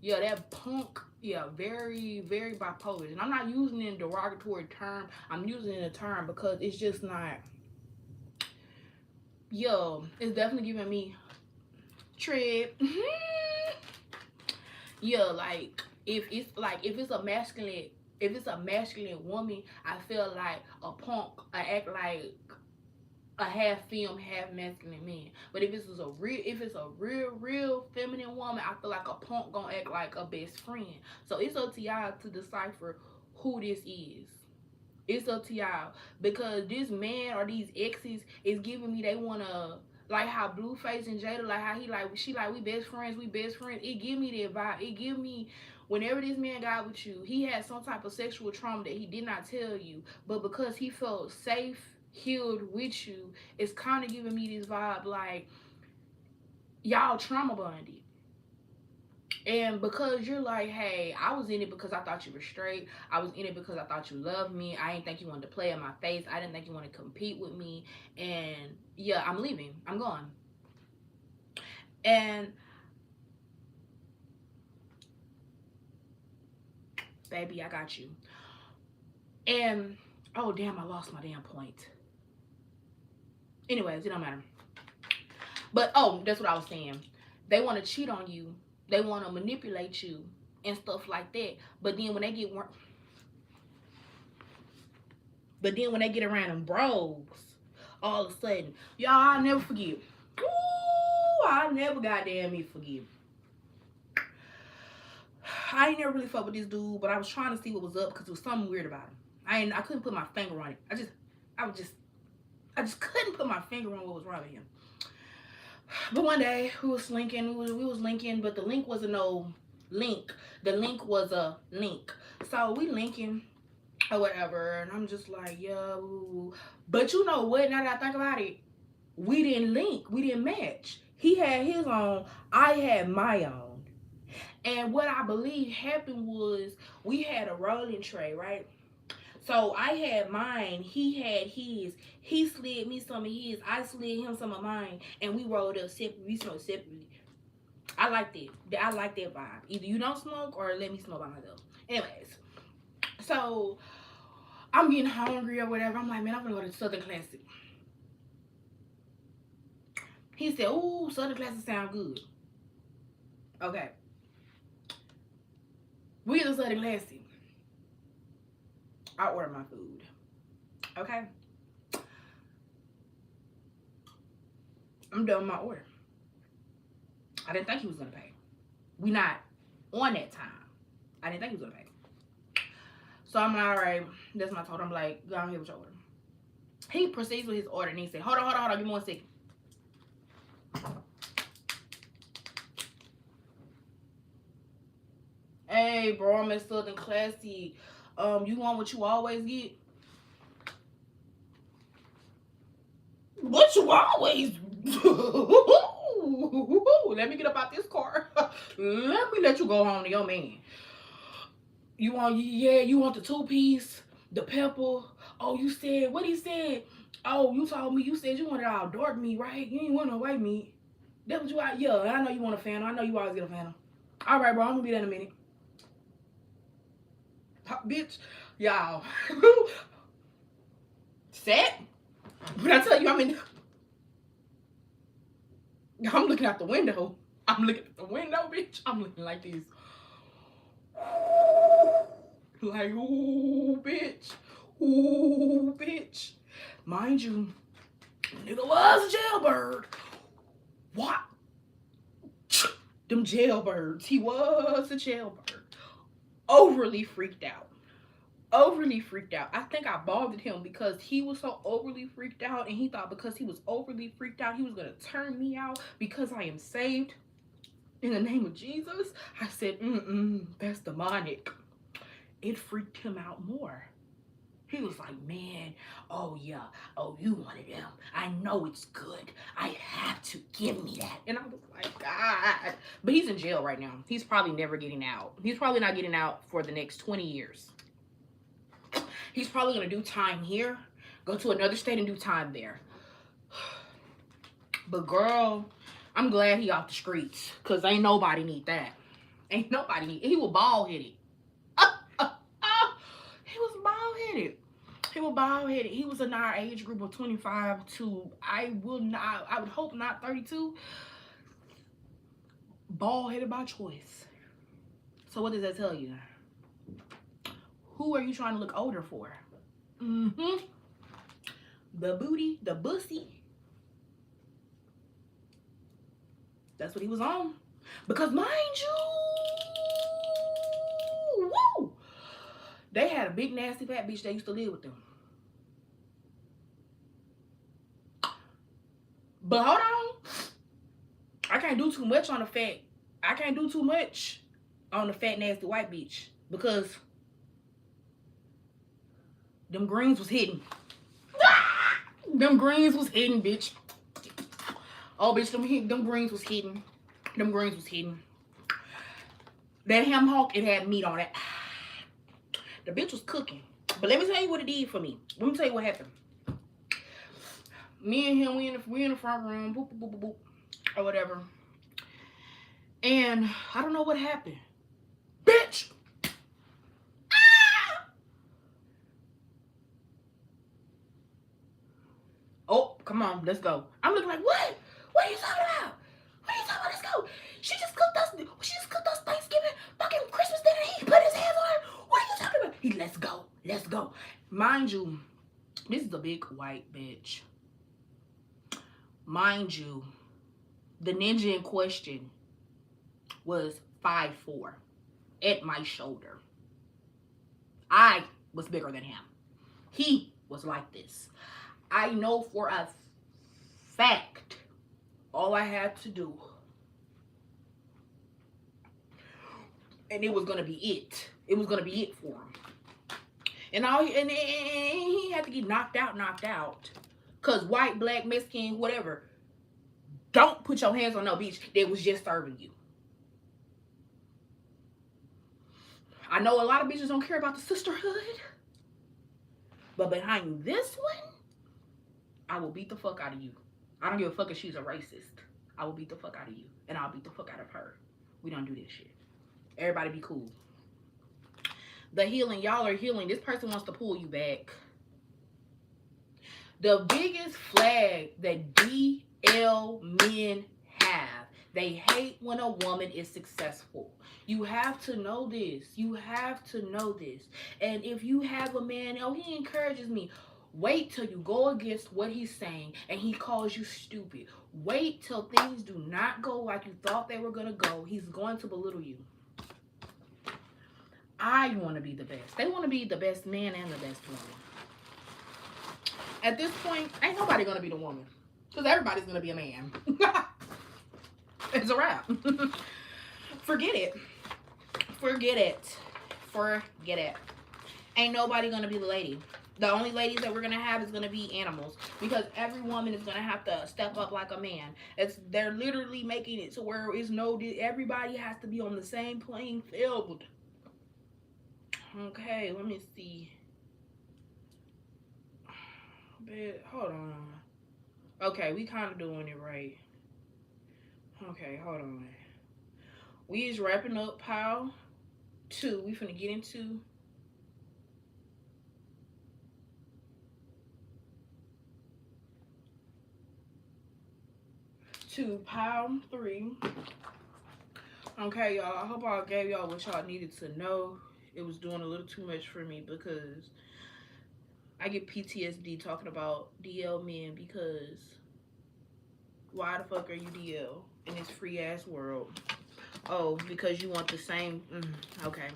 Yeah, that punk, yeah, very, very bipolar. And I'm not using it in a derogatory term. I'm using it in a term because it's just not, yo, it's definitely giving me trip. Yeah, like if it's a masculine woman, I feel like a punk I act like a half femme, half masculine man. But if it's a real feminine woman, I feel like a punk gonna act like a best friend. So it's up to y'all to decipher who this is. It's up to y'all, because this man or these exes is giving me they wanna, like how Blueface and Jada, like how she like we best friends. It give me that vibe. It give me, whenever this man got with you, he had some type of sexual trauma that he did not tell you, but because he felt safe, healed with you, it's kind of giving me this vibe like y'all trauma bonded. And because you're like, hey, I was in it because I thought you were straight. I was in it because I thought you loved me. I didn't think you wanted to play in my face. I didn't think you wanted to compete with me. And yeah, I'm leaving. I'm gone. And baby, I got you. And oh damn, I lost my damn point. Anyways, it don't matter. But oh, that's what I was saying. They want to cheat on you. They want to manipulate you and stuff like that. But then when they get around them bros, all of a sudden, y'all, I'll never forget. Ooh, I never goddamn me forgive. I ain't never really fucked with this dude, but I was trying to see what was up because there was something weird about him. I couldn't put my finger on it. I just couldn't put my finger on what was wrong with him. But one day we was linking, but the link wasn't no link. The link was a link. So we linking or whatever, and I'm just like, yo. But you know what? Now that I think about it, we didn't link. We didn't match. He had his own. I had my own. And what I believe happened was we had a rolling tray, right? So I had mine, he had his. He slid me some of his, I slid him some of mine, and we rolled up separately. We smoked separately. I like that. I like that vibe. Either you don't smoke or let me smoke by myself. Anyways, so I'm getting hungry or whatever. I'm like, man, I'm gonna go to Southern Classic. He said, ooh, Southern Classic sound good. Okay. We at the Southern Classic. I order my food. Okay. I'm done with my order. I didn't think he was gonna pay. We not on that time. I didn't think he was gonna pay. So I'm like, all right, that's my total. I'm like, go on here with your order. He proceeds with his order and he said, hold on, give me 1 second. Hey, bro, I'm at Southern Classic. You want what you always get? What you always let me get up out this car. Let me let you go home to your man. You want the 2-piece, the pepper. Oh, you said what he said. Oh, you told me you said you wanted all dark meat, right? You ain't want no white meat. That's what you out. Yeah, I know you want a Phantom. I know you always get a Phantom. All right, bro, I'm gonna be there in a minute. Bitch, y'all. Set. When I tell you I'm looking out the window. I'm looking at the window, bitch. I'm looking like this. Like, ooh, bitch. Ooh, bitch. Mind you, nigga was a jailbird. What? Them jailbirds. He was a jailbird. Overly freaked out. I think I bothered him because he was so overly freaked out, and he thought because he was overly freaked out, he was going to turn me out because I am saved in the name of Jesus. I said, that's demonic. It freaked him out more. He was like, man, oh yeah, oh you wanted them. I know it's good. I have to give me that. And I was like, God. But he's in jail right now. He's probably never getting out. He's probably not getting out for the next 20 years. He's probably going to do time here, go to another state and do time there. But girl, I'm glad he off the streets. Because ain't nobody need that. Ain't nobody need. He was bald-headed. He was bald-headed. He was bald-headed. He was in our age group of 25 to, I would hope not 32. Bald-headed by choice. So what does that tell you? Who are you trying to look older for? Mm-hmm. The booty, the bussy. That's what he was on. Because mind you, woo, they had a big nasty fat bitch that used to live with them. But hold on. I can't do too much on the fat. I can't do too much on the fat nasty white bitch. Because them greens was hidden. Them greens was hidden, bitch. Oh, bitch, them greens was hidden. Them greens was hidden. That ham hock, it had meat on it. The bitch was cooking. But let me tell you what it did for me. Let me tell you what happened. Me and him, we in the front room, boop, boop, boop, boop, or whatever. And I don't know what happened. Bitch! Ah! Oh, come on, let's go. I'm looking like, what? What are you talking about? What are you talking about? Let's go. She just cooked us Thanksgiving, fucking Christmas dinner. He put his hands on her. What are you talking about? Let's go. Let's go. Mind you, this is a big white bitch. Mind you, the ninja in question was 5'4" at my shoulder. I was bigger than him. He was like this. I know for a fact all I had to do, and it was gonna be it. It was gonna be it for him. And he had to get knocked out. Cause white, black, Mexican, whatever, don't put your hands on no bitch that was just serving you. I know a lot of bitches don't care about the sisterhood, but behind this one, I will beat the fuck out of you. I don't give a fuck if she's a racist. I will beat the fuck out of you, and I'll beat the fuck out of her. We don't do this shit. Everybody be cool. The healing, y'all are healing. This person wants to pull you back. The biggest flag that DL men have, they hate when a woman is successful. You have to know this. You have to know this. And if you have a man, oh, he encourages me. Wait till you go against what he's saying and he calls you stupid. Wait till things do not go like you thought they were going to go. He's going to belittle you. I want to be the best. They want to be the best man and the best woman. At this point, ain't nobody going to be the woman. Because everybody's going to be a man. It's a wrap. Forget it. Forget it. Forget it. Ain't nobody going to be the lady. The only ladies that we're going to have is going to be animals. Because every woman is going to have to step up like a man. They're literally making it to where it's everybody has to be on the same playing field. Okay, let me see. But hold on. Okay, we kind of doing it right. Okay, hold on. We is wrapping up pile 2. We finna get into pile 3. Okay, y'all. I hope I gave y'all what y'all needed to know. It was doing a little too much for me because I get PTSD talking about DL men, because why the fuck are you DL in this free ass world? Oh, because you want the same, okay,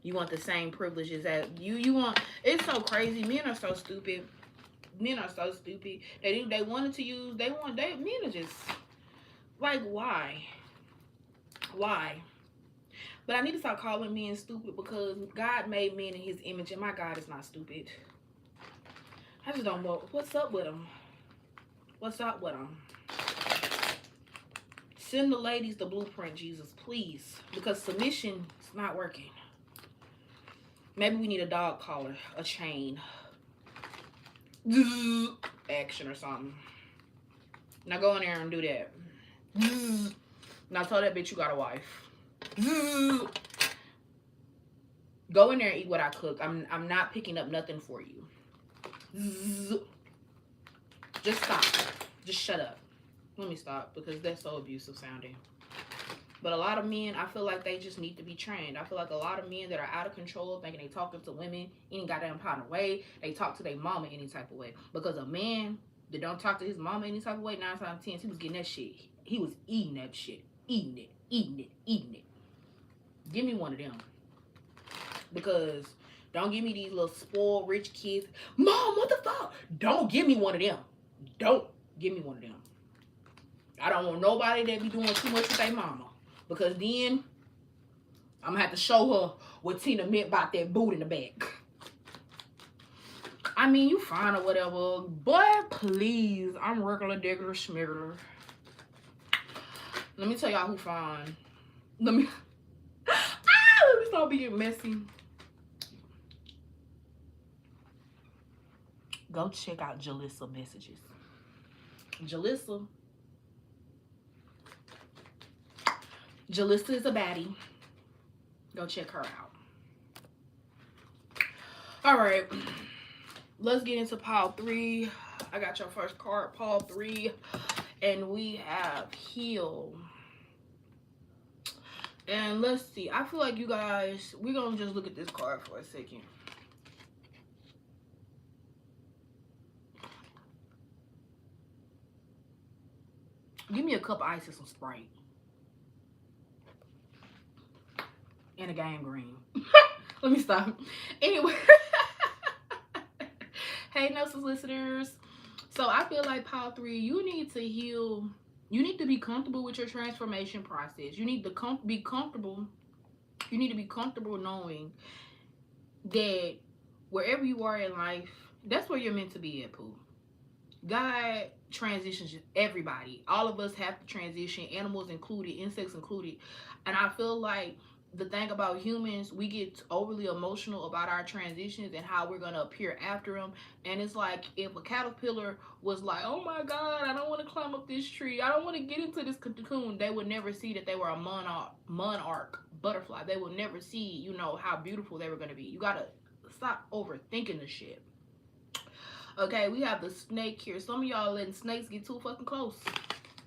you want the same privileges as you want. It's so crazy. Men are so stupid. Men are so stupid. They wanted to use, men are just, like, why? But I need to stop calling men stupid because God made men in his image and my God is not stupid. I just don't know. What's up with him? What's up with him? Send the ladies the blueprint, Jesus, please. Because submission is not working. Maybe we need a dog collar, a chain. Action or something. Now go in there and do that. Now tell that bitch you got a wife. Go in there and eat what I cook. I'm not picking up nothing for you. Just stop. Just shut up. Let me stop because that's so abusive sounding. But a lot of men, I feel like they just need to be trained. I feel like a lot of men that are out of control, thinking they talking to women any goddamn kind of way, they talk to their mama any type of way. Because a man that don't talk to his mama any type of way, 9 times out of 10, he was getting that shit. He was eating that shit. Eating it. Eating it. Eating it. Give me one of them. Because don't give me these little spoiled rich kids. Mom, what the fuck? Don't give me one of them. Don't give me one of them. I don't want nobody that be doing too much with their mama. Because then I'm going to have to show her what Tina meant about that boot in the back. I mean, you fine or whatever. But please, I'm regular, degular, schmigger. Let me tell y'all who fine. Let me start being messy. Go check out Jalissa messages. Jalissa is a baddie. Go check her out. All right. Let's get into pile 3. I got your first card, pile 3. And we have heal. And let's see. I feel like you guys, we're going to just look at this card for a second. Give me a cup of ice and some Sprite. And a game green. Let me stop. Anyway. Hey, Nelson listeners. So I feel like pile 3, you need to heal. You need to be comfortable with your transformation process. You need to be comfortable. You need to be comfortable knowing that wherever you are in life, that's where you're meant to be at, Pooh. God transitions everybody. All of us have to transition, animals included, insects included. And I feel like the thing about humans, we get overly emotional about our transitions and how we're going to appear after them. And it's like if a caterpillar was like, oh my God, I don't want to climb up this tree. I don't want to get into this cocoon. They would never see that they were a monarch butterfly. They would never see, you know, how beautiful they were going to be. You got to stop overthinking the shit. Okay, we have the snake here. Some of y'all letting snakes get too fucking close.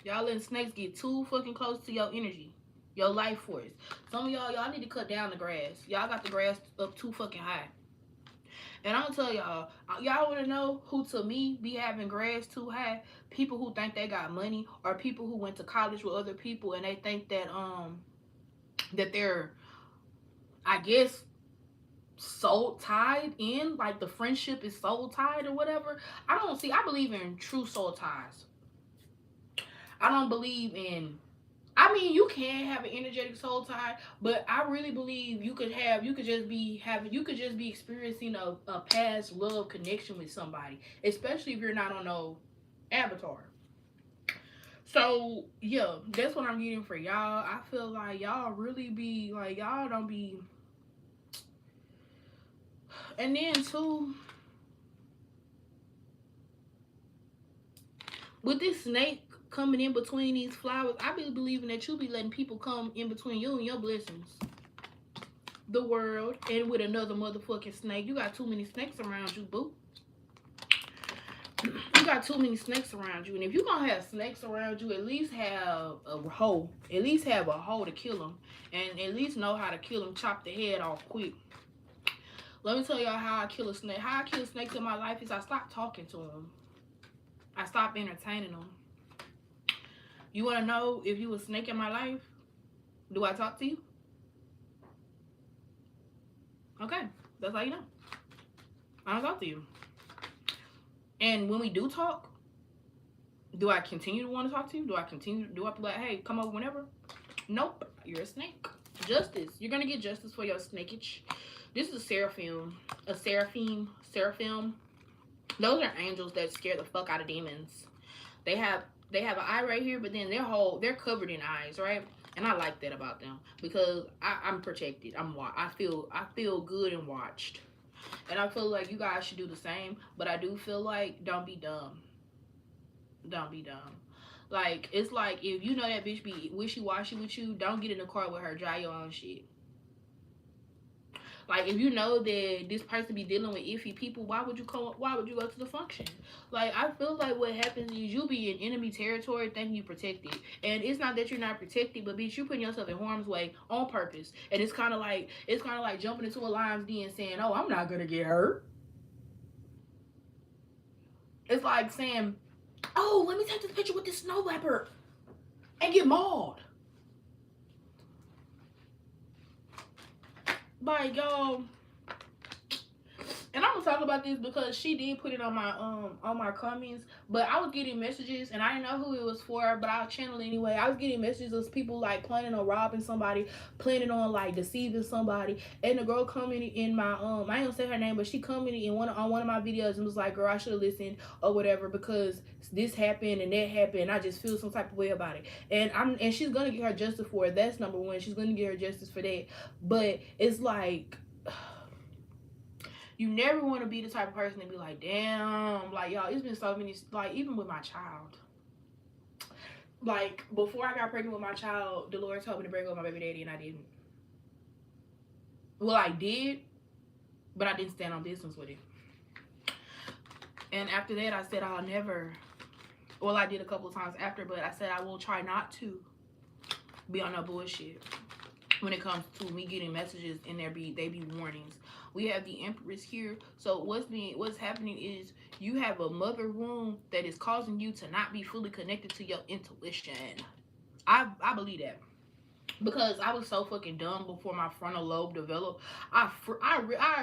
Y'all letting snakes get too fucking close to your energy. Your life force. Some of y'all need to cut down the grass. Y'all got the grass up too fucking high. And I'm gonna tell y'all want to know who to me be having grass too high? People who think they got money, or people who went to college with other people and they think that that they're, I guess, soul tied in, like the friendship is soul tied or whatever. I believe in true soul ties. I don't believe in, I mean, you can have an energetic soul tie, but I really believe you could just be experiencing a past love connection with somebody, especially if you're not on no avatar. So yeah, that's what I'm getting for y'all. I feel like y'all really be like, y'all don't be. And then too, with this snake coming in between these flowers, I be believing that you be letting people come in between you and your blessings. The world, and with another motherfucking snake. You got too many snakes around you, boo. You got too many snakes around you. And if you're going to have snakes around you, at least have a hoe. At least have a hoe to kill them. And at least know how to kill them, chop the head off quick. Let me tell y'all how I kill a snake. How I kill snakes in my life is I stop talking to them. I stop entertaining them. You want to know if you a snake in my life? Do I talk to you? Okay, that's how you know. I don't talk to you. And when we do talk, do I continue to want to talk to you? Do I be like, hey, come over whenever? Nope, you're a snake. Justice. You're gonna get justice for your snakeage. This is a seraphim. A seraphim. Seraphim. Those are angels that scare the fuck out of demons. They have an eye right here, but then they're covered in eyes, right? And I like that about them because I'm protected. I feel good and watched. And I feel like you guys should do the same. But I do feel like don't be dumb. Don't be dumb. Like, it's like if you know that bitch be wishy-washy with you, don't get in the car with her. Drive your own shit. Like, if you know that this person be dealing with iffy people, why would you go to the function? Like, I feel like what happens is you be in enemy territory thinking you protected. And it's not that you're not protected, but bitch, you putting yourself in harm's way on purpose. And it's kinda like jumping into a lion's den saying, oh, I'm not gonna get hurt. It's like saying, oh, let me take this picture with this snow leopard and get mauled. Like, y'all, and I'm gonna talk about this because she did put it on my comments, but I was getting messages and I didn't know who it was for, but I'll channel it anyway. I was getting messages of people like planning on robbing somebody, planning on like deceiving somebody, and the girl commented in my I ain't gonna say her name, but she commented in one of my videos and was like, girl, I should have listened or whatever because this happened and that happened and I just feel some type of way about it. And she's gonna get her justice for it. That's number one. She's gonna get her justice for that. But it's like, you never want to be the type of person to be like, damn, like, y'all, it's been so many, like, even with my child. Like, before I got pregnant with my child, the Lord told me to break up with my baby daddy, and I didn't. Well, I did, but I didn't stand on business with it. And after that, I said I'll never, well, I did a couple of times after, but I said I will try not to be on no bullshit when it comes to me getting messages and they be warnings. We have the Empress here. So what's happening is you have a mother wound that is causing you to not be fully connected to your intuition. I believe that. Because I was so fucking dumb before my frontal lobe developed. I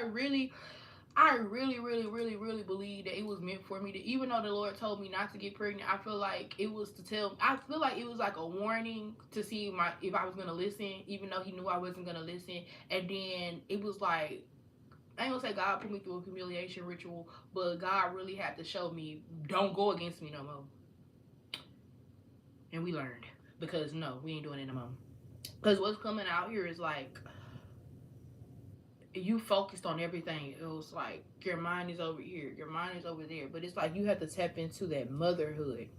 really believe that it was meant for me to, even though the Lord told me not to get pregnant, I feel like it was like a warning to see if I was gonna listen, even though he knew I wasn't gonna listen. And then it was like, I ain't gonna say God put me through a humiliation ritual, but God really had to show me, don't go against me no more. And we learned, because no, we ain't doing it no more. Because what's coming out here is like, you focused on everything. It was like your mind is over here, your mind is over there, but it's like you have to tap into that motherhood.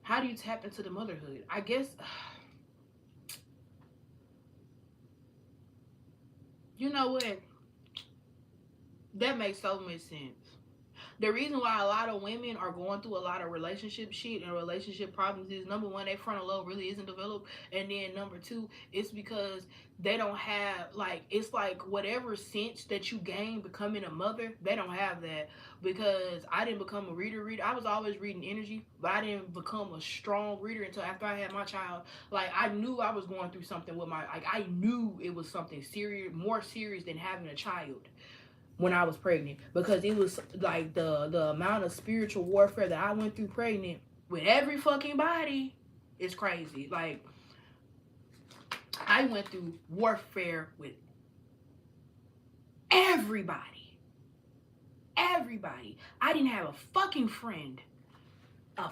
How do you tap into the motherhood? I guess, you know what, that makes so much sense. The reason why a lot of women are going through a lot of relationship shit and relationship problems is, number one, their frontal lobe really isn't developed, and then number two, it's because they don't have, like, it's like whatever sense that you gain becoming a mother, they don't have that. Because I didn't become a reader. I was always reading energy, but I didn't become a strong reader until after I had my child. Like, I knew I was going through something with I knew it was something serious, more serious than having a child when I was pregnant, because it was like the amount of spiritual warfare that I went through pregnant with every fucking body is crazy. Like, I went through warfare with everybody. I didn't have a fucking friend. I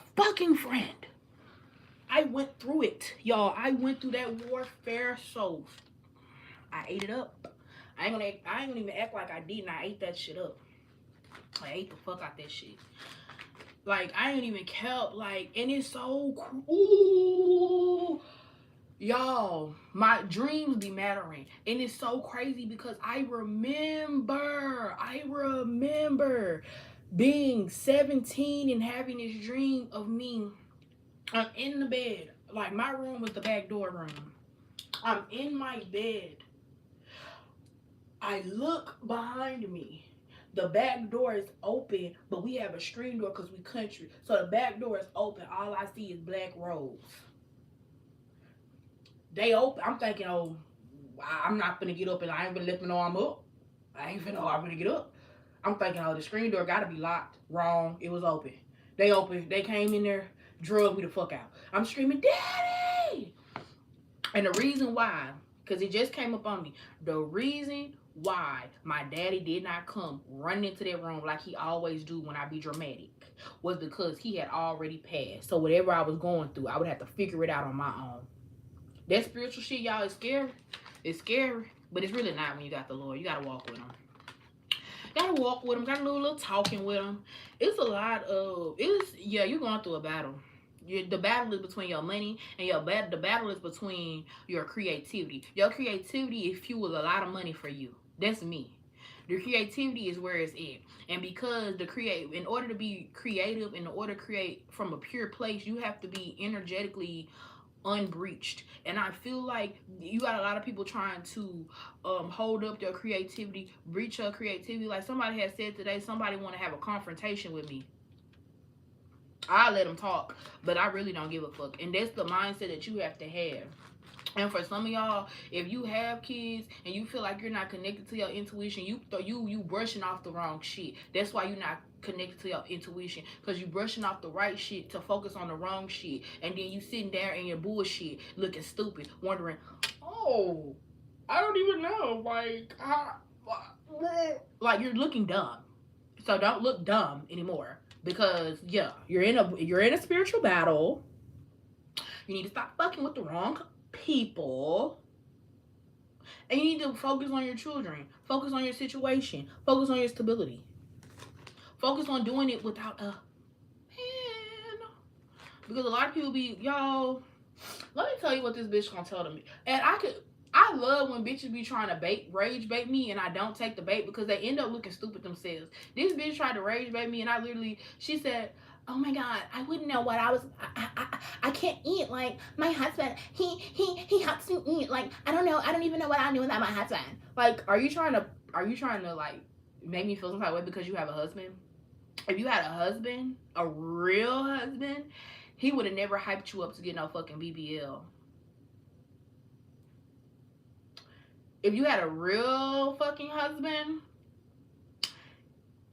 went through it, y'all. I went through that warfare, so I ate it up. I ain't gonna even act like I didn't. I ate that shit up. I ate the fuck out that shit. Like, I ain't even kept, like, and it's so cool. Y'all, my dreams be mattering. And it's so crazy because I remember being 17 and having this dream of me. I'm in the bed. Like, my room was the back door room. I'm in my bed. I look behind me. The back door is open, but we have a screen door because we country. So the back door is open. All I see is black robes. They open. I'm thinking, oh, I'm not gonna get up and I ain't gonna let them know I'm up. I ain't finna know I'm gonna get up. I'm thinking, oh, the screen door gotta be locked. Wrong. It was open. They opened. They came in there, drug me the fuck out. I'm screaming, Daddy! And the reason why Because it just came up on me. The reason why my daddy did not come running into that room like he always do when I be dramatic was because he had already passed. So whatever I was going through, I would have to figure it out on my own. That spiritual shit, y'all, is scary. It's scary. But it's really not when you got the Lord. You got to walk with him. Gotta walk with him. Gotta do a little talking with him. It's a lot of... you're going through a battle. The battle is between your money and the battle is between your creativity. Your creativity is fuels a lot of money for you. That's me. The creativity is where it's at. And because in order to be creative, in order to create from a pure place, you have to be energetically unbreached. And I feel like you got a lot of people trying to hold up their creativity, breach your creativity. Like somebody had said today, somebody want to have a confrontation with me. I let them talk, but I really don't give a fuck. And that's the mindset that you have to have. And for some of y'all, if you have kids and you feel like you're not connected to your intuition, you brushing off the wrong shit. That's why you're not connected to your intuition, because you brushing off the right shit to focus on the wrong shit. And then you sitting there in your bullshit looking stupid, wondering, oh, I don't even know, like you're looking dumb. So don't look dumb anymore. Because yeah, you're in a spiritual battle. You need to stop fucking with the wrong people. And you need to focus on your children. Focus on your situation. Focus on your stability. Focus on doing it without a man. Because a lot of people be, y'all, let me tell you what this bitch gonna tell me. And I love when bitches be trying to rage bait me and I don't take the bait because they end up looking stupid themselves. This bitch tried to rage bait me and she said, oh my God, I wouldn't know what I can't eat like my husband. He helps me eat. Like, I don't even know what I do without my husband. Like, are you trying to like make me feel some type of way because you have a husband? If you had a husband, a real husband, he would have never hyped you up to get no fucking BBL. If you had a real fucking husband,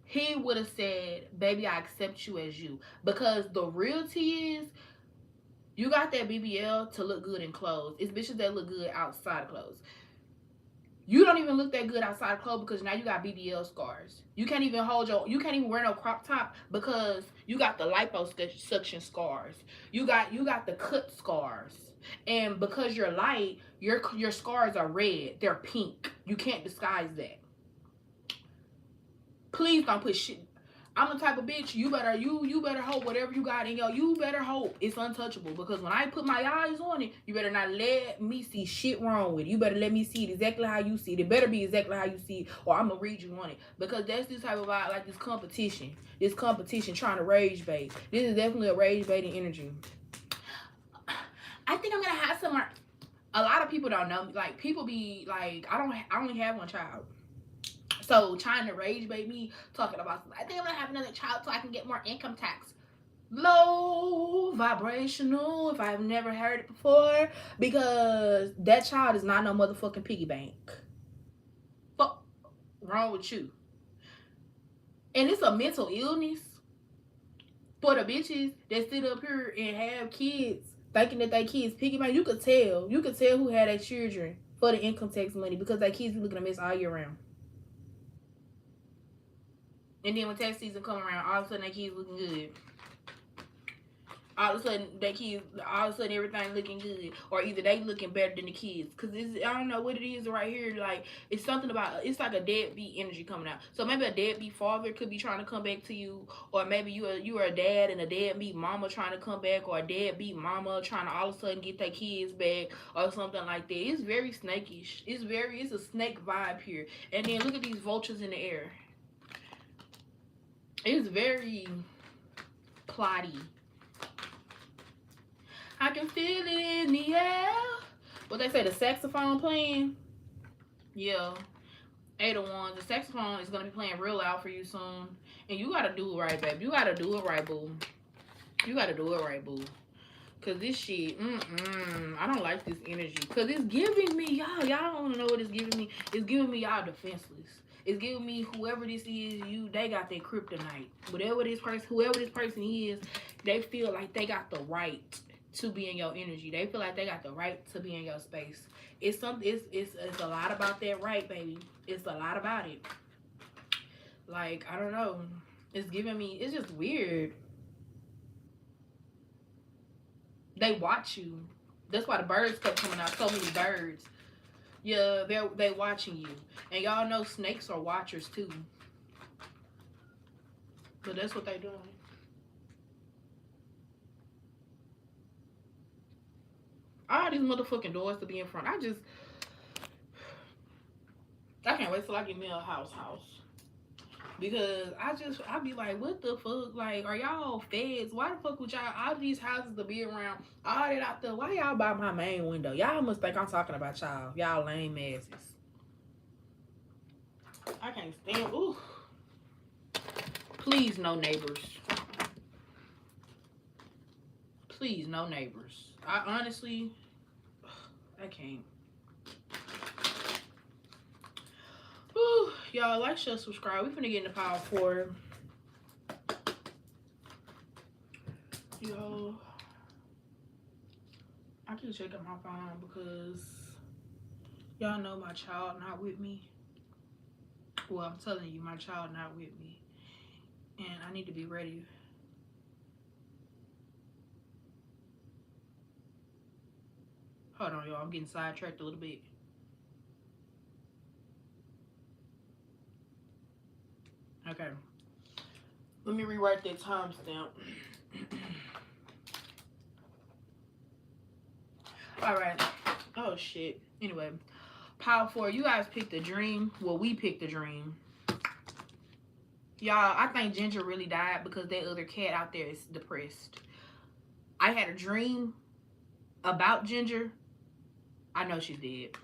he would have said, baby, I accept you as you. Because the reality is, you got that BBL to look good in clothes. It's bitches that look good outside of clothes. You don't even look that good outside of clothes because now you got BBL scars. You can't even wear no crop top because you got the liposuction scars. You got the cut scars. And because you're light, your scars are red. They're pink. You can't disguise that. Please don't put shit. I'm the type of bitch, you better hope whatever you got in you better hope it's untouchable. Because when I put my eyes on it, you better not let me see shit wrong with it. You better let me see it exactly how you see it. It better be exactly how you see it, or I'm gonna read you on it. Because that's this type of vibe, like this competition. This competition trying to rage bait. This is definitely a rage baiting energy. I think I'm gonna have some more. A lot of people don't know. Like, people be like, I only have one child. So trying to rage bait me, talking about, I think I'm gonna have another child so I can get more income tax. Low vibrational, if I've never heard it before, because that child is not no motherfucking piggy bank. Fuck wrong with you? And it's a mental illness for the bitches that sit up here and have kids thinking that they kids piggy bank. You could tell who had their children for the income tax money because their kids be looking a mess all year round. And then when tax season come around, all of a sudden their kids looking good. All of a sudden everything looking good. Or either they looking better than the kids. Because I don't know what it is right here. Like, it's something about, it's like a deadbeat energy coming out. So maybe a deadbeat father could be trying to come back to you. Or maybe you are a dad and a deadbeat mama trying to come back. Or a deadbeat mama trying to all of a sudden get their kids back. Or something like that. It's very snakish. It's a snake vibe here. And then look at these vultures in the air. It's very plotty. I can feel it in the air. What they say, the saxophone playing? Yeah. 8 of Wands. The saxophone is going to be playing real loud for you soon. And you got to do it right, babe. You got to do it right, boo. You got to do it right, boo. Because this shit, I don't like this energy. Because it's giving me, y'all don't know what it's giving me. It's giving me y'all defenseless. It's giving me whoever this is, they got their kryptonite. Whoever this person is, they feel like they got the right to be in your energy. They feel like they got the right to be in your space. It's something. It's a lot about that right, baby. It's a lot about it. Like, I don't know. It's giving me. It's just weird. They watch you. That's why the birds kept coming out. So many birds. Yeah, they watching you. And y'all know snakes are watchers too. But that's what they doing. All these motherfucking doors to be in front. I can't wait till I get me a house. Because I be like, what the fuck? Like, are y'all feds? Why the fuck would y'all, all these houses to be around, all that out there, why y'all by my main window? Y'all must think I'm talking about y'all. Y'all lame asses. I can't stand, ooh. Please, no neighbors. Please, no neighbors. I honestly, I can't. Whew, y'all, like, share, subscribe. We finna get in the Power 4. Yo, I keep checking my phone because y'all know my child not with me. Well, I'm telling you, my child not with me. And I need to be ready. Hold on, y'all. I'm getting sidetracked a little bit. Okay. Let me rewrite that timestamp. Alright. Oh, shit. Anyway. Power 4. You guys picked a dream. Well, we picked a dream. Y'all, I think Ginger really died because that other cat out there is depressed. I had a dream about Ginger. I know she's dead.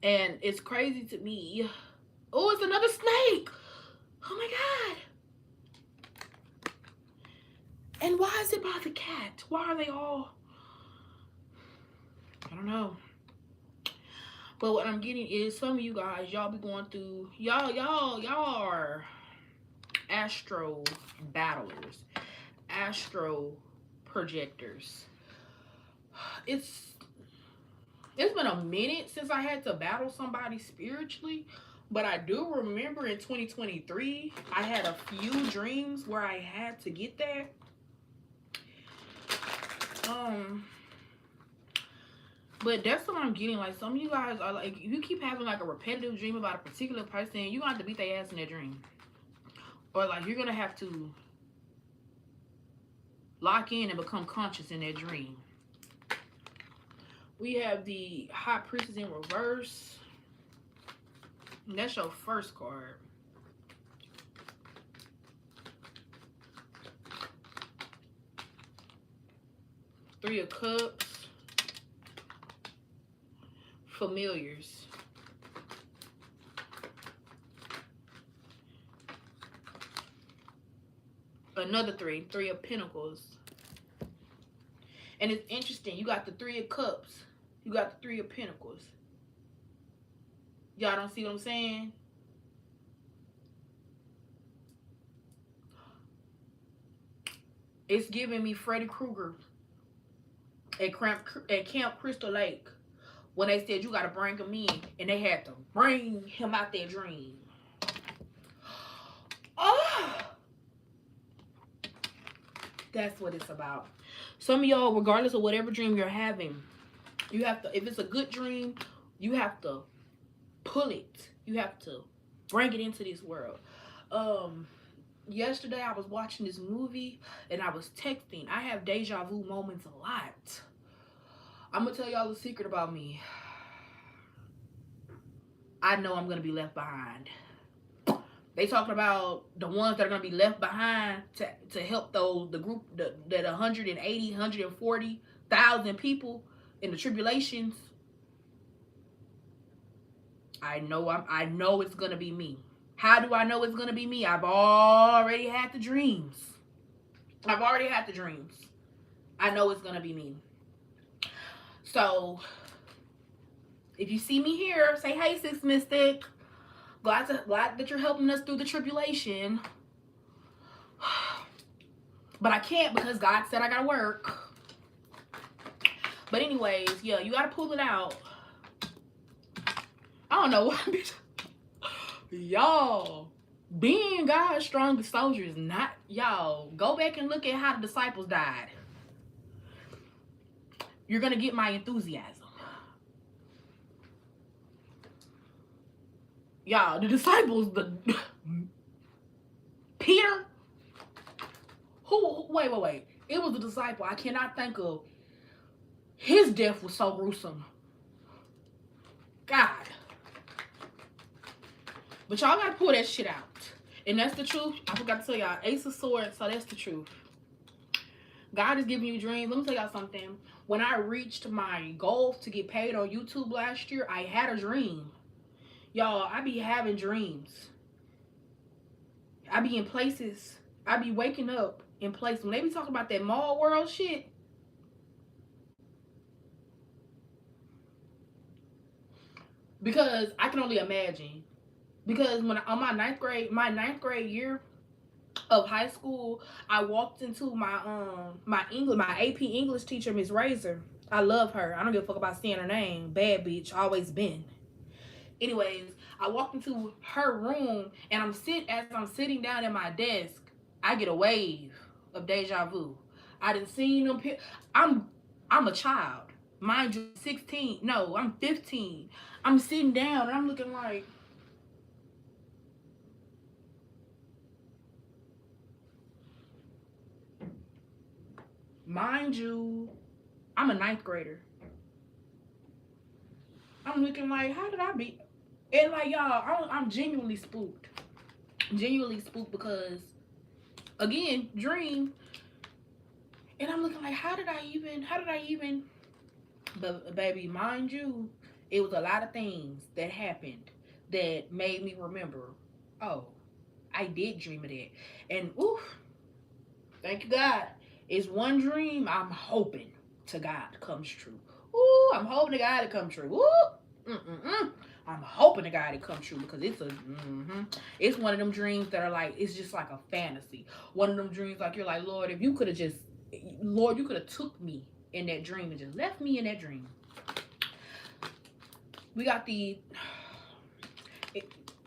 And it's crazy to me. Oh, it's another snake. Oh my God. And why is it by the cat? Why are they all? I don't know. But what I'm getting is some of you guys, y'all be going through, y'all are astro battlers, astro projectors. It's been a minute since I had to battle somebody spiritually, but I do remember in 2023 I had a few dreams where I had to get there. But that's what I'm getting. Like, some of you guys are like, if you keep having like a repetitive dream about a particular person, you're gonna have to beat their ass in that dream. Or like, you're gonna have to lock in and become conscious in that dream. We have the High Priestess in reverse. And that's your first card. Three of Cups. Familiars. Another three of Pentacles. And it's interesting, you got the Three of Cups, you got the Three of Pentacles. Y'all don't see what I'm saying? It's giving me Freddy Krueger at Camp Crystal Lake. When they said you gotta bring him in, and they had to bring him out their dream. Oh, that's what it's about. Some of y'all, regardless of whatever dream you're having, you have to, if it's a good dream, you have to pull it. You have to bring it into this world. Yesterday I was watching this movie and I was texting. I have deja vu moments a lot. I'm gonna tell y'all a secret about me. I know I'm gonna be left behind. They talking about the ones that are gonna be left behind to help the group that 180, 140,000 people in the tribulations. I know it's gonna be me. How do I know it's gonna be me? I've already had the dreams. I know it's gonna be me. So, if you see me here, say, hey, Sis Mystic. Glad that you're helping us through the tribulation. But I can't because God said I gotta work. But anyways, yeah, you gotta pull it out. I don't know why, bitch. Y'all, being God's strongest soldier is not, y'all. Go back and look at how the disciples died. You're gonna get my enthusiasm. Y'all, the disciples, the Peter, wait. It was a disciple. I cannot think of. His death was so gruesome. God. But y'all gotta pull that shit out. And that's the truth. I forgot to tell y'all. Ace of Swords, so that's the truth. God is giving you dreams. Let me tell y'all something. When I reached my goal to get paid on YouTube last year, I had a dream. Y'all, I be having dreams. I be in places. I be waking up in places. When they be talking about that mall world shit, because I can only imagine. Because when on my ninth grade year of high school, I walked into my AP English teacher, Miss Razor. I love her. I don't give a fuck about saying her name. Bad bitch, always been. Anyways, I walked into her room and as I'm sitting down at my desk, I get a wave of deja vu. I didn't see them. I'm a child. Mind you, 16. No, I'm 15. I'm sitting down and I'm looking like, mind you, I'm a ninth grader. I'm looking like, how did I be? And like, y'all, I'm genuinely spooked. Genuinely spooked because, again, dream. And I'm looking like, how did I even? But baby, mind you, it was a lot of things that happened that made me remember, oh, I did dream of that. And oof, thank you God. It's one dream I'm hoping to God comes true. Ooh, I'm hoping to God it comes true. Ooh, I'm hoping to God it comes true because it's one of them dreams that are like, it's just like a fantasy. One of them dreams like you're like, Lord, if you could have took me in that dream and just left me in that dream. We got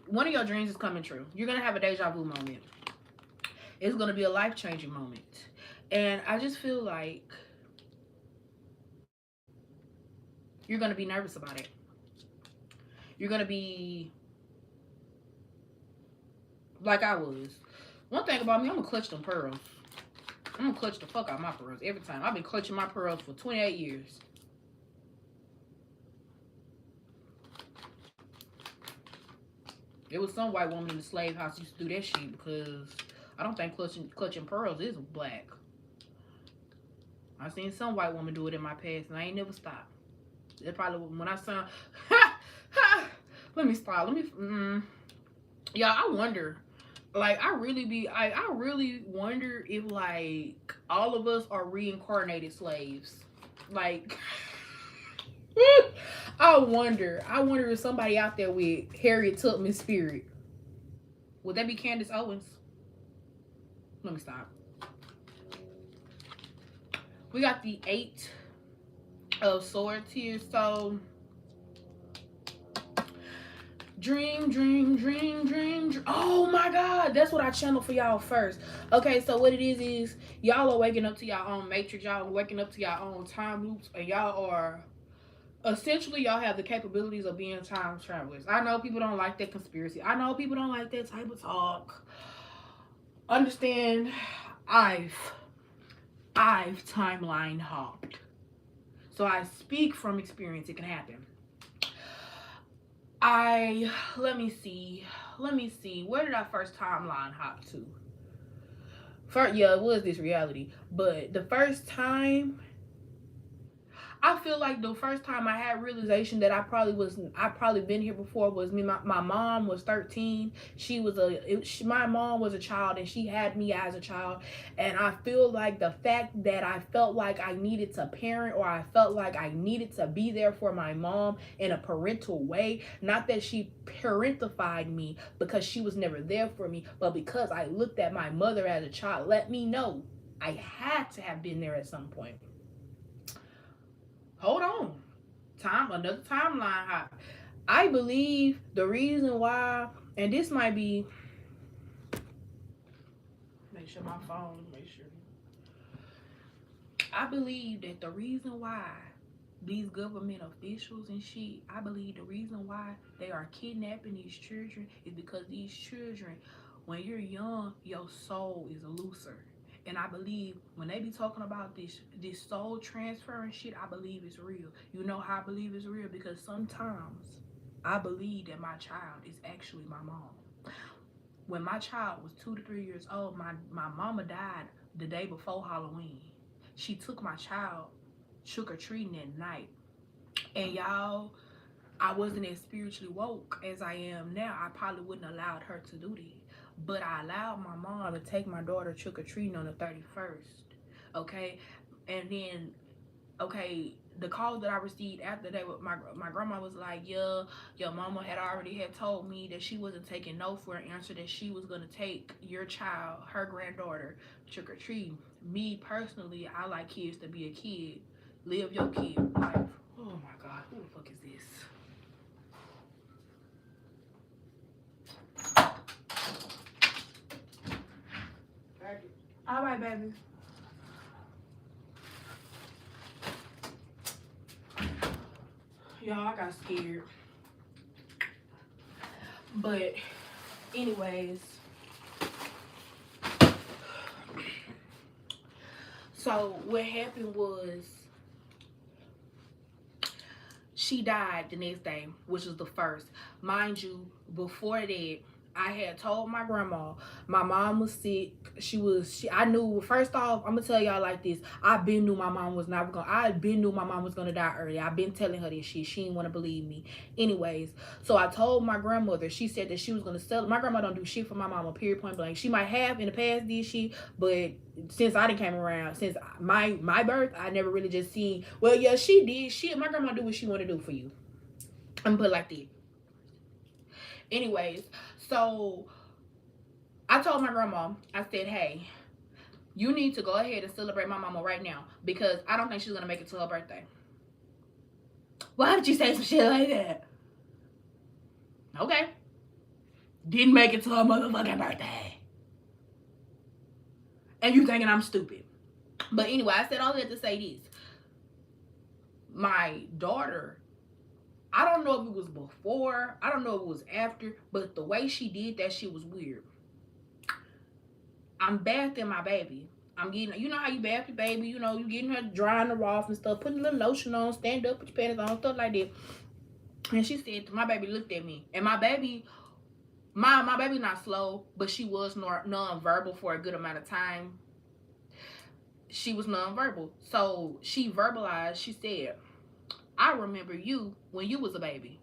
one of your dreams is coming true. You're going to have a deja vu moment. It's going to be a life-changing moment. And I just feel like you're going to be nervous about it. You're going to be like I was. One thing about me, I'm going to clutch them pearls. I'm going to clutch the fuck out of my pearls every time. I've been clutching my pearls for 28 years. There was some white woman in the slave house used to do that shit because I don't think clutching pearls is black. I seen some white woman do it in my past and I ain't never stopped. It probably when I sound let me stop. Y'all, I wonder. Like I really wonder if like all of us are reincarnated slaves. Like I wonder if somebody out there with Harriet Tubman's spirit. Would that be Candace Owens? Let me stop. We got the 8 of Swords here. So dream. Oh my God, that's what I channeled for y'all first. Okay, so what it is y'all are waking up to your own matrix. Y'all are waking up to your own time loops, and y'all are essentially, y'all have the capabilities of being time travelers. I know people don't like that conspiracy. I know people don't like that type of talk. Understand, I've timeline hopped. So I speak from experience. It can happen. Let me see. Where did I first timeline hop to? First, yeah, it was this reality. But the first time, I feel like the first time I had realization that I probably been here before was me. My mom was 13. My mom was a child and she had me as a child. And I feel like the fact that I felt like I needed to parent, or I felt like I needed to be there for my mom in a parental way, not that she parentified me because she was never there for me, but because I looked at my mother as a child, let me know I had to have been there at some point. hold on. Another timeline hop. I believe the reason why, and this might be, make sure my phone, make sure. I believe that the reason why these government officials and shit, I believe the reason why they are kidnapping these children is because these children, when you're young, your soul is looser. And I believe when they be talking about this soul transfer and shit, I believe it's real. You know how I believe it's real? Because sometimes I believe that my child is actually my mom. When my child was 2 to 3 years old, my mama died the day before Halloween. She took my child trick-or-treating at night. And y'all, I wasn't as spiritually woke as I am now. I probably wouldn't have allowed her to do that. But I allowed my mom to take my daughter trick-or-treating on the 31st. Okay? And then, okay, the call that I received after that, my grandma was like, yeah, your mama had told me that she wasn't taking no for an answer, that she was gonna take your child, her granddaughter, trick or treating. Me personally, I like kids to be a kid. Live your kid life. Oh my God, who the fuck is this? All right, baby. Y'all, I got scared. But anyways, so what happened was she died the next day, which was the first. Mind you, before that, I had told my grandma my mom was sick. I knew, first off, I'm gonna tell y'all like this. I been knew my mom was gonna die early. I've been telling her this shit. She didn't want to believe me. Anyways, so I told my grandmother. She said that she was gonna sell. My grandma don't do shit for my mama, period, point blank. She might have in the past did she, but since I didn't came around, since my birth, I never really just seen. Well, yeah, she did shit. My grandma do what she want to do for you. I'm put it like that. Anyways, so I told my grandma, I said, hey, you need to go ahead and celebrate my mama right now, because I don't think she's gonna make it to her birthday. Why did you say some shit like that? Okay. Didn't make it to her motherfucking birthday. And you thinking I'm stupid. But anyway, I said all that to say this. My daughter, I don't know if it was before, I don't know if it was after, but the way she did that shit was weird. I'm bathing my baby. I'm getting, you know how you bath your baby, you know, you getting her drying her off and stuff, putting a little lotion on, stand up, put your panties on, stuff like that. And she said, my baby looked at me. And my baby not slow, but she was non-verbal for a good amount of time. She was non-verbal. So she verbalized, she said, I remember you when you was a baby.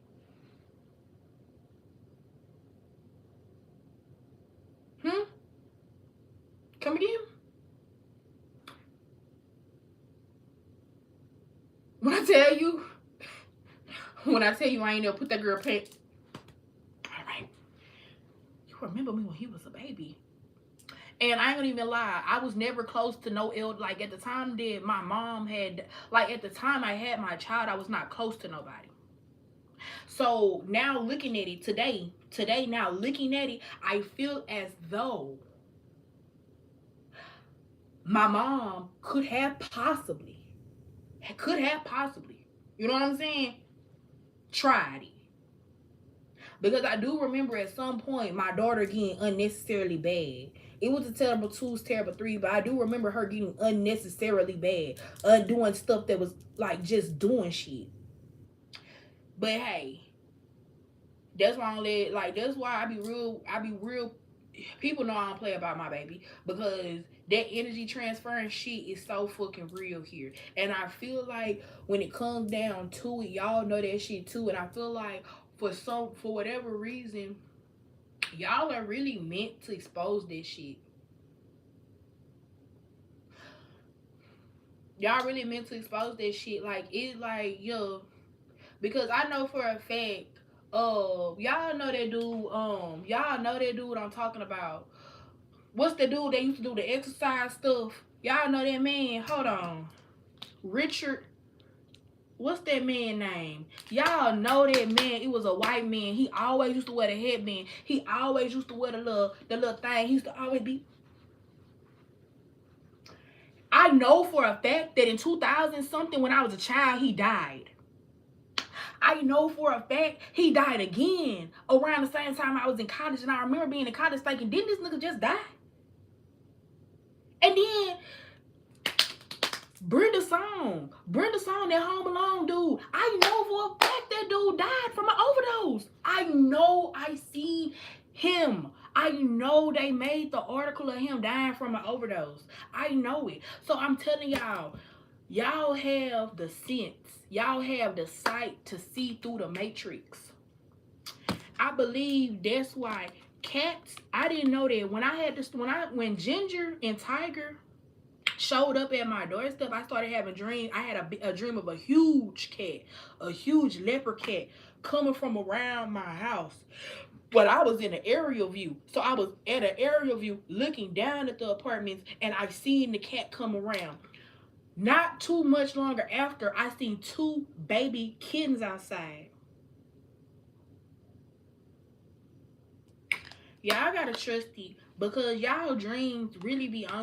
Come again? When I tell you I ain't never put that girl pants. All right. You remember me when he was a baby. And I ain't gonna even lie, I was never close to no elder. Like at the time that my mom had, like at the time I had my child, I was not close to nobody. So now looking at it today now looking at it, I feel as though my mom could have possibly, you know what I'm saying, tried it. Because I do remember at some point my daughter getting unnecessarily bad. It was a terrible 2s, terrible 3, but I do remember her getting unnecessarily bad, doing stuff that was like just doing shit. But hey, that's why that's why I be real. People know I don't play about my baby, because that energy transferring shit is so fucking real here. And I feel like when it comes down to it, y'all know that shit too. And I feel like for whatever reason, y'all are really meant to expose this shit. Y'all really meant to expose that shit. Like, it's like, yo, because I know for a fact, y'all know that dude I'm talking about. What's the dude that used to do the exercise stuff? Y'all know that man. Hold on. Richard What's that man name? Y'all know that man. It was a white man. He always used to wear the headband. He always used to wear the little thing. He used to always be. I know for a fact that in 2000 something, when I was a child, he died. I know for a fact he died again around the same time I was in college. And I remember being in college thinking, didn't this nigga just die? And then Brenda Song, that Home Alone dude. I know for a fact that dude died from an overdose. I know I see him. I know they made the article of him dying from an overdose. I know it. So I'm telling y'all, y'all have the sense. Y'all have the sight to see through the matrix. I believe that's why cats, I didn't know that when I had this, when Ginger and Tiger showed up at my doorstep, I started having dreams. I had a dream of a huge cat, a huge leopard cat coming from around my house. But I was in an aerial view. So I was at an aerial view looking down at the apartments, and I seen the cat come around. Not too much longer after, I seen 2 baby kittens outside. Y'all gotta trust it, because y'all dreams really be on